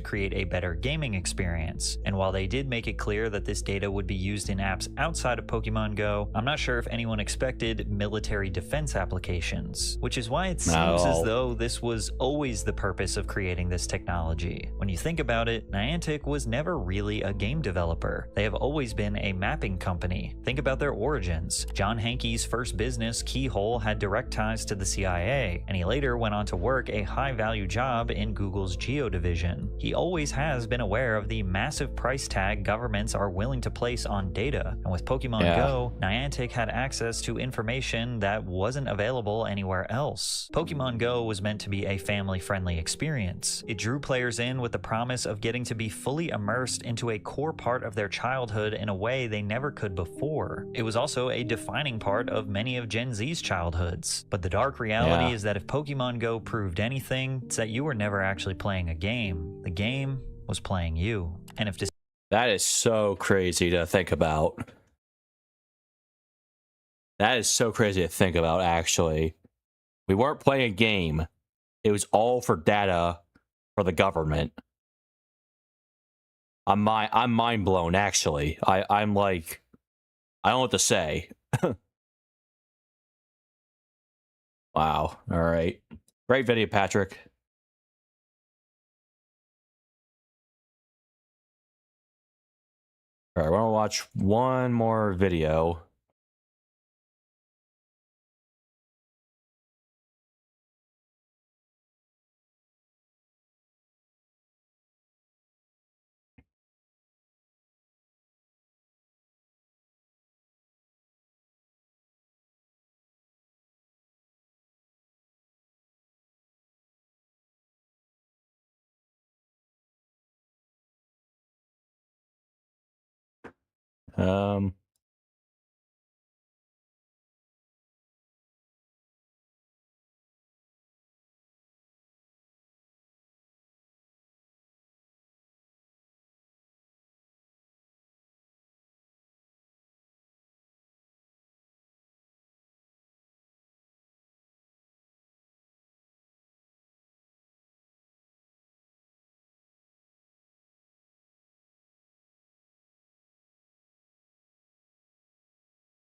create a better gaming experience, and while they did make it clear that this data would be used in apps outside of Pokemon Go, I'm not sure if anyone expected military defense applications, which is why it seems as though this was always the purpose of creating this technology. When you think about it, Niantic was never really a game developer. They have always been a mapping company. Think about their origins. John Hankey's first business, Keyhole, had direct ties to the CIA, and he later went on to work a high-value job in Google's Geo division. He always has been aware of the massive price tag governments are willing to place on data, and with Pokemon Go, Niantic had access to information that wasn't available anywhere else. Pokemon Go was meant to be a family-friendly experience. It drew players in with the promise of getting to be fully immersed into a core part of their childhood in a way they never could before. It was also a defining part of many of Gen Z's childhoods. But the dark reality is that if Pokemon Go proved anything, it's that you were never actually playing a game. The game was playing you. And if that is so crazy to think about. That is so crazy to think about, actually. We weren't playing a game. It was all for data for the government. I'm mind blown, actually. I'm like, I don't know what to say. Wow. All right. Great video, Patrick. All right, we're gonna watch one more video.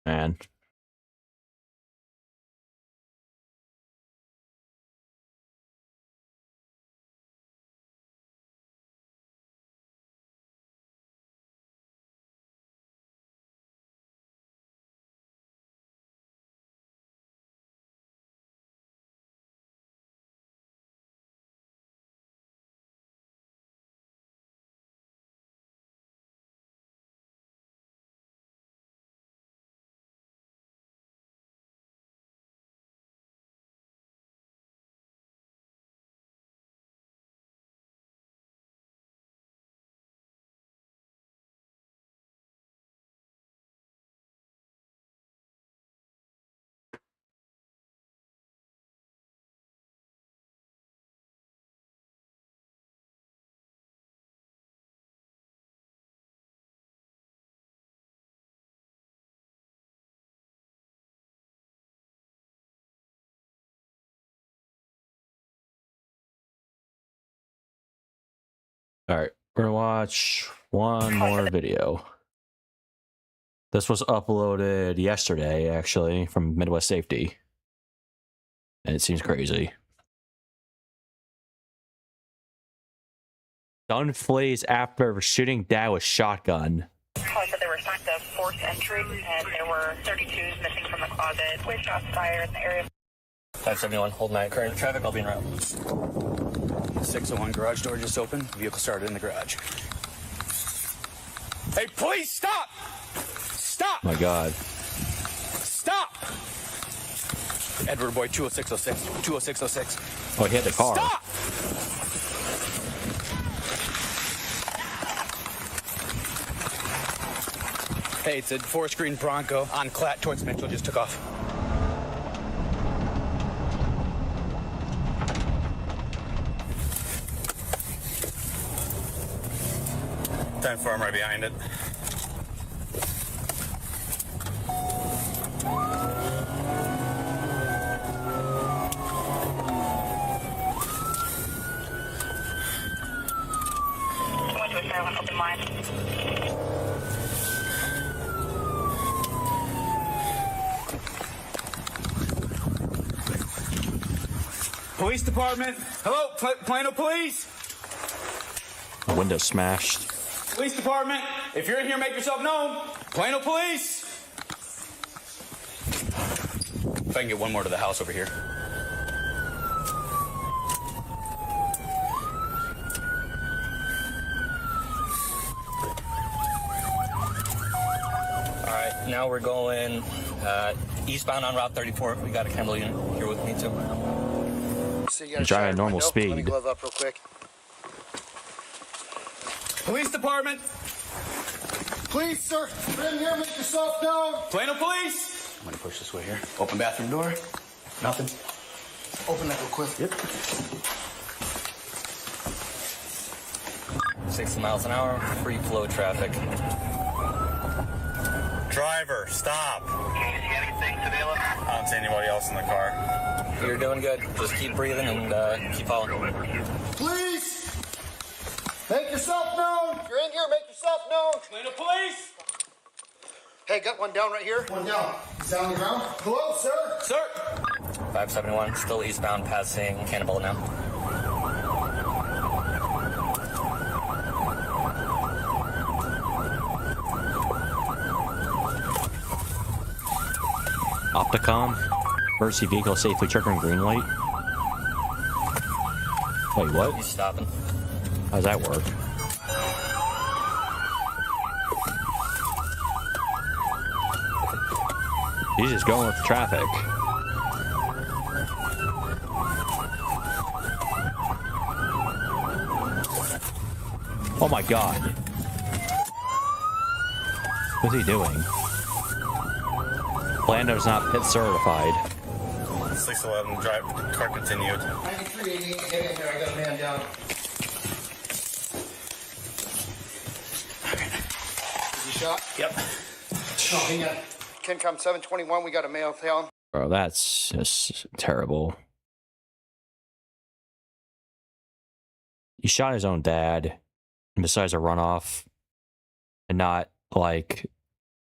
Man. All right, we're gonna watch one more video. This was uploaded yesterday, actually, from Midwest Safety, and it seems crazy. Son flees after shooting dad with shotgun. Call said there were signs of forced entry, and there were 32s missing from the closet with shots fired in the area. 571, hold my current traffic, I'll be en route. 601 garage door just open. Vehicle started in the garage. Hey, please stop! Stop! My God. Stop! Edward Boy 20606. 20606. Oh, he hit the car. Stop! Hey, it's a forest green Bronco on Clat towards Mitchell. Just took off. Time farm right behind it. Went to a silent open line. Police department. Hello, Plano Police. The window smashed. Police department. If you're in here, make yourself known. Plano Police. If I can get one more to the house over here. All right, now we're going eastbound on Route 34. We got a Campbell unit here with me, too. So you drive at normal speed. Let me glove up real quick. Police department. Please, sir, you're in here, make yourself known. Plano Police. I'm gonna push this way here. Open bathroom door. Nothing. Open that real quick. Yep. 60 miles an hour, free flow traffic. Driver, stop. I don't see anybody else in the car. You're doing good. Just keep breathing and keep following. Please, make yourself known. If you're in here, make yourself known. Plano Police. Hey, got one down right here. One down. He's down on the ground. Hello, sir. Sir. 571, still eastbound, passing Cannibal now. Opticom. Emergency vehicle safely triggering green light. Wait, what? He's stopping. How does that work? He's just going with the traffic. Oh my God. What's he doing? Lando's not pit certified. 611, drive, car continued. 9388, get in here, I got a man down. Is he shot? Yep. Oh, hang on. KenCom 721, we got a male down. Bro, that's just terrible. He shot his own dad and decides to run off and not, like,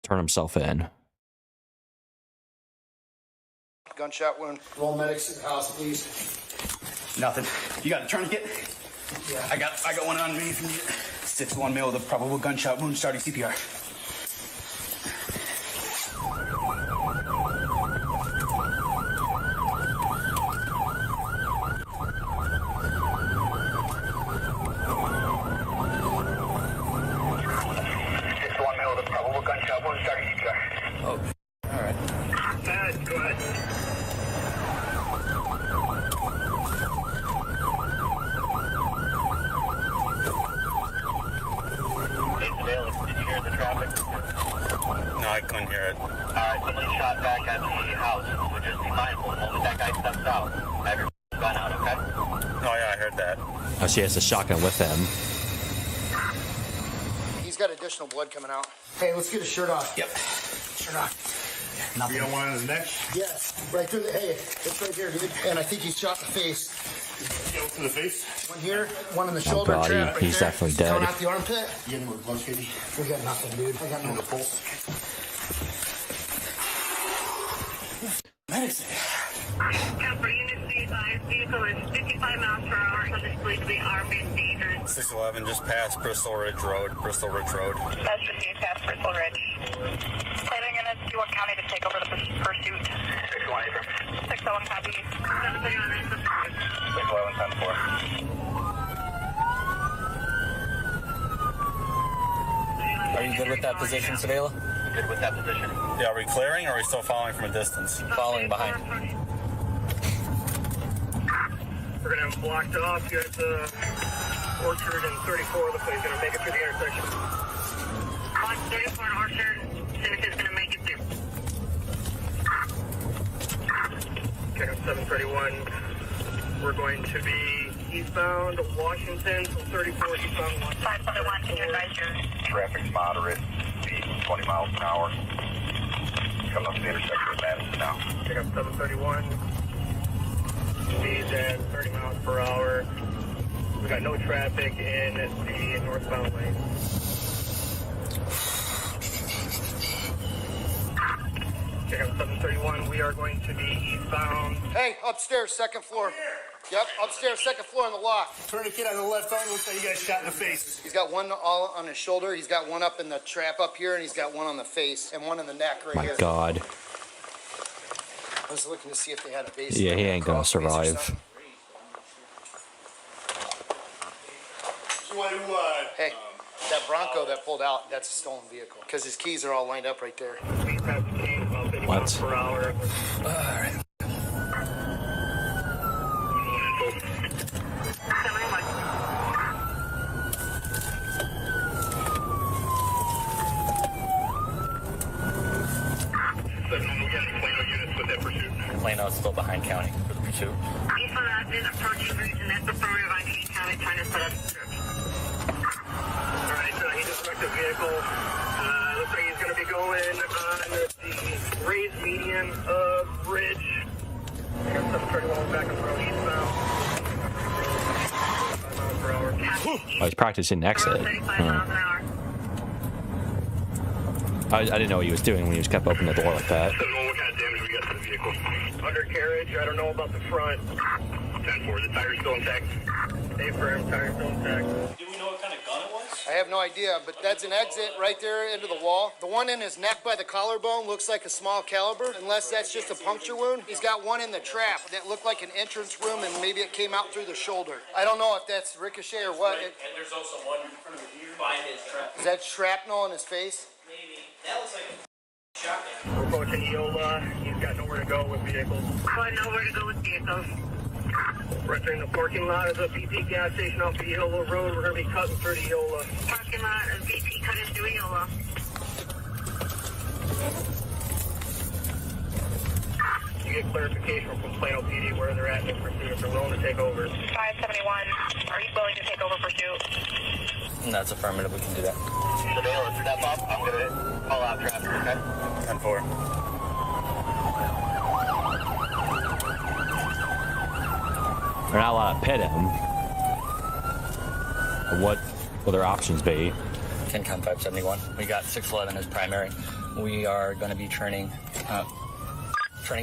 turn himself in. Gunshot wound. Roll medics to the house, please. Nothing. You got a tourniquet? Yeah. I got one on me. 6-1 male with a probable gunshot wound, starting CPR. Oh, all right. Go ahead. Did you hear the traffic? No, I couldn't hear it. Alright, somebody shot back at the house, so just be mindful. The moment that guy steps out, have your gun out, okay? Oh, yeah, I heard that. Oh, she has the shotgun with him. He's got additional blood coming out. Hey, let's get his shirt off. Yep. Shirt off. You got one on his neck? Yes, right through the, hey, it's right here, dude. And I think he's shot in the face. Go to the face? One here, one in the shoulder. God, trap right he's there. definitely dead. Coming out the armpit. You got any more gloves, Katie? We got nothing, dude. I got no pulse. Medicine. Camper unit C5, vehicle is 55 miles per hour, so this believed to be armed and dangerous. 611 just past Bristol Ridge Road. That's just the past Bristol Ridge. Planning in Stewart County to take over the pursuit. 601 copy. 739 611 10-4. Are you good with that position, Savela? Good with that position. Yeah, are we clearing or are we still following from a distance? Following behind. We're going to have them blocked off. You got Orchard and 34. Looks like he's going to make it through the intersection. On 34 and Orchard, Civic is going to make it through. Check out 731. We're going to be eastbound Washington, so 34 eastbound Washington. 571, can you advise your... Traffic's moderate. Speed 20 miles an hour. Coming up to the intersection with Madison now. Check out 731. Speed at 30 miles per hour. We got no traffic in the northbound lane. Check out 731. We are going to be eastbound. Hey, upstairs, second floor. Yep, upstairs, second floor in the lock. Tourniquet on the left arm. Looks like you got shot in the face. He's got one all on his shoulder. He's got one up in the trap up here, and he's got one on the face and one in the neck right My here. God. I was looking to see if they had a base. Yeah, he ain't gonna crossways or survive. something. So what do Hey, that Bronco that pulled out, that's a stolen vehicle. Because his keys are all lined up right there. Speed past the chain about 50 miles per hour. Alright. Plano is still behind county for the pursuit. East of that is approaching region. That's the perimeter of IDE County trying to set up strips. Alright, so he just wrecked a vehicle. Looks like he's going to be going on the raised median of Ridge. I got 731 back on the road eastbound. 5 miles per hour. Oh, he's practicing exit. 35 miles an hour. I didn't know what he was doing when he just kept opening the door like that. What kind of damage we got to the vehicle? Undercarriage, I don't know about the front. 10-4, the tire's still intact. A-frame, tire still intact. Do we know what kind of gun it was? I have no idea, but that's an exit right there into the wall. The one in his neck by the collarbone looks like a small caliber, unless that's just a puncture wound. He's got one in the trap that looked like an entrance room, and maybe it came out through the shoulder. I don't know if that's ricochet or what. And there's also one by his trap. Is that shrapnel in his face? Maybe. That looks like a shotgun. We're approaching Eola. He's got nowhere to go with vehicles. Got nowhere to go with vehicles. We're entering the parking lot of the BP gas station off the Eola Road. We're going to be cutting through the Eola. Parking lot of BP cutting through Eola. You get clarification from Plano PD where they're at in pursuit if they're willing to take over. 571, are you willing to take over pursuit? And that's affirmative, we can do that. Surveillance, step up. I'm going to call out traffic, okay? 10-4. They're not allowed to pit him. What will their options be? 10-com 571. We got 611 as primary. We are going to be turning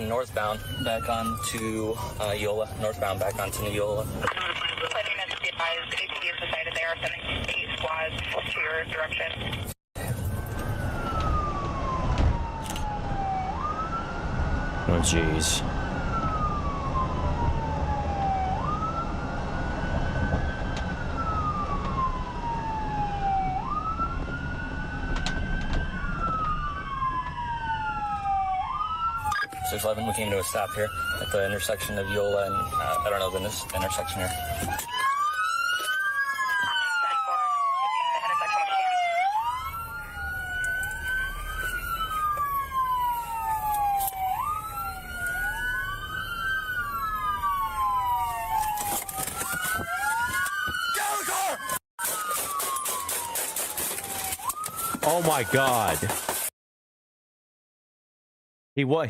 northbound back onto Eola. Northbound back onto New Eola. Planning to be advised, APD is decided they are sending 8 squads to your direction. Oh, jeez. We came to a stop here at the intersection of Eola and I don't know the intersection here. Oh my God.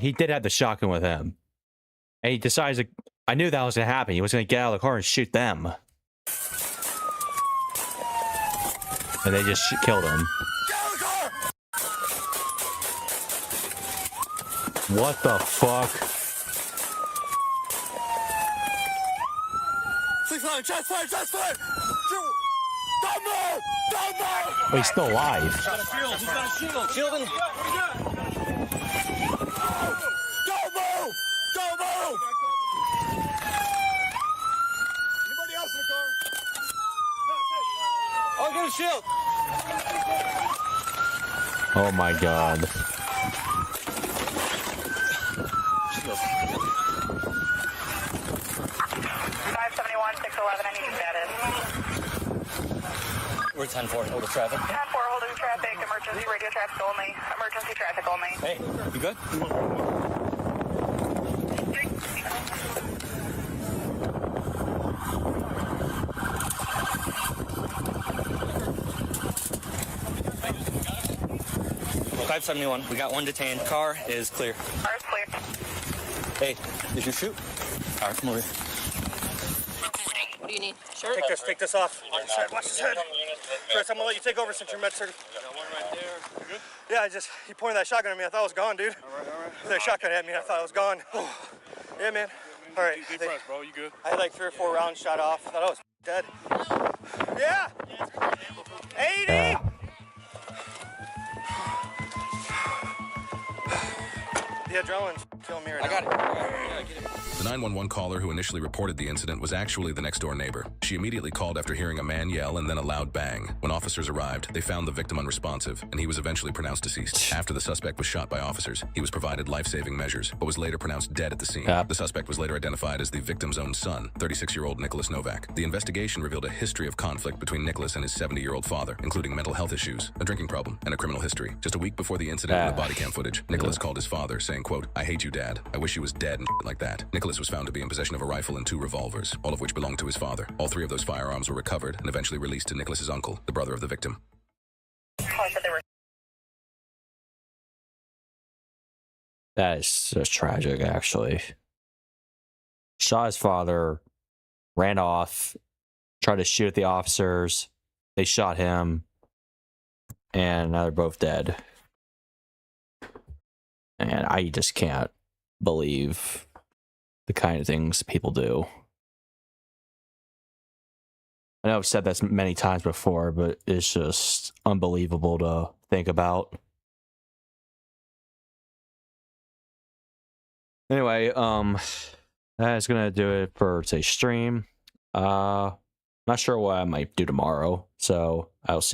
He did have the shotgun with him. And he decides, I knew that was going to happen. He was going to get out of the car and shoot them. And they just killed him. What the fuck? Shots fired! Shots fired! Don't move! Don't move! Oh, he's still alive. He's got a shield! He's got a shield! Shielding! Don't move! Don't move! Anybody else in the car? I'll get a shield! Oh my god. 611, I need you status. We're 10-4, hold the traffic. 10-4, holding traffic, emergency radio traffic only. Emergency traffic only. Hey, you good? Well, 571, we got one detained. Car is clear. Car is clear. Hey, did you shoot? All right, come over here. What do you need? Shirt? Take this off. Watch his head. Chris, I'm gonna let you take over since you're med cert. Got one right there. You good? Yeah, he pointed that shotgun at me. I thought I was gone, dude. All right. That shotgun at me. I thought I was gone. Yeah, man. All right. Deep breaths, bro. You good? I had like 3 or 4 rounds shot off. I thought I was dead. Yeah. 80. The adrenaline's killing me right now. I got it. Yeah, get it. The 911 caller who initially reported the incident was actually the next-door neighbor. She immediately called after hearing a man yell and then a loud bang. When officers arrived, they found the victim unresponsive, and he was eventually pronounced deceased. After the suspect was shot by officers, he was provided life-saving measures, but was later pronounced dead at the scene. The suspect was later identified as the victim's own son, 36-year-old Nicholas Novak. The investigation revealed a history of conflict between Nicholas and his 70-year-old father, including mental health issues, a drinking problem, and a criminal history. Just a week before the incident in the body cam footage, Nicholas called his father, saying, quote, "I hate you, Dad. I wish you was dead," and like that. Nicholas was found to be in possession of a rifle and 2 revolvers, all of which belonged to his father. All 3 of those firearms were recovered and eventually released to Nicholas's uncle, the brother of the victim. That is just tragic, actually. Shot his father, ran off, tried to shoot at the officers. They shot him, and now they're both dead. And I just can't believe the kind of things people do. I know I've said this many times before, but it's just unbelievable to think about. Anyway, that's gonna do it for today's stream. Not sure what I might do tomorrow, so I'll see.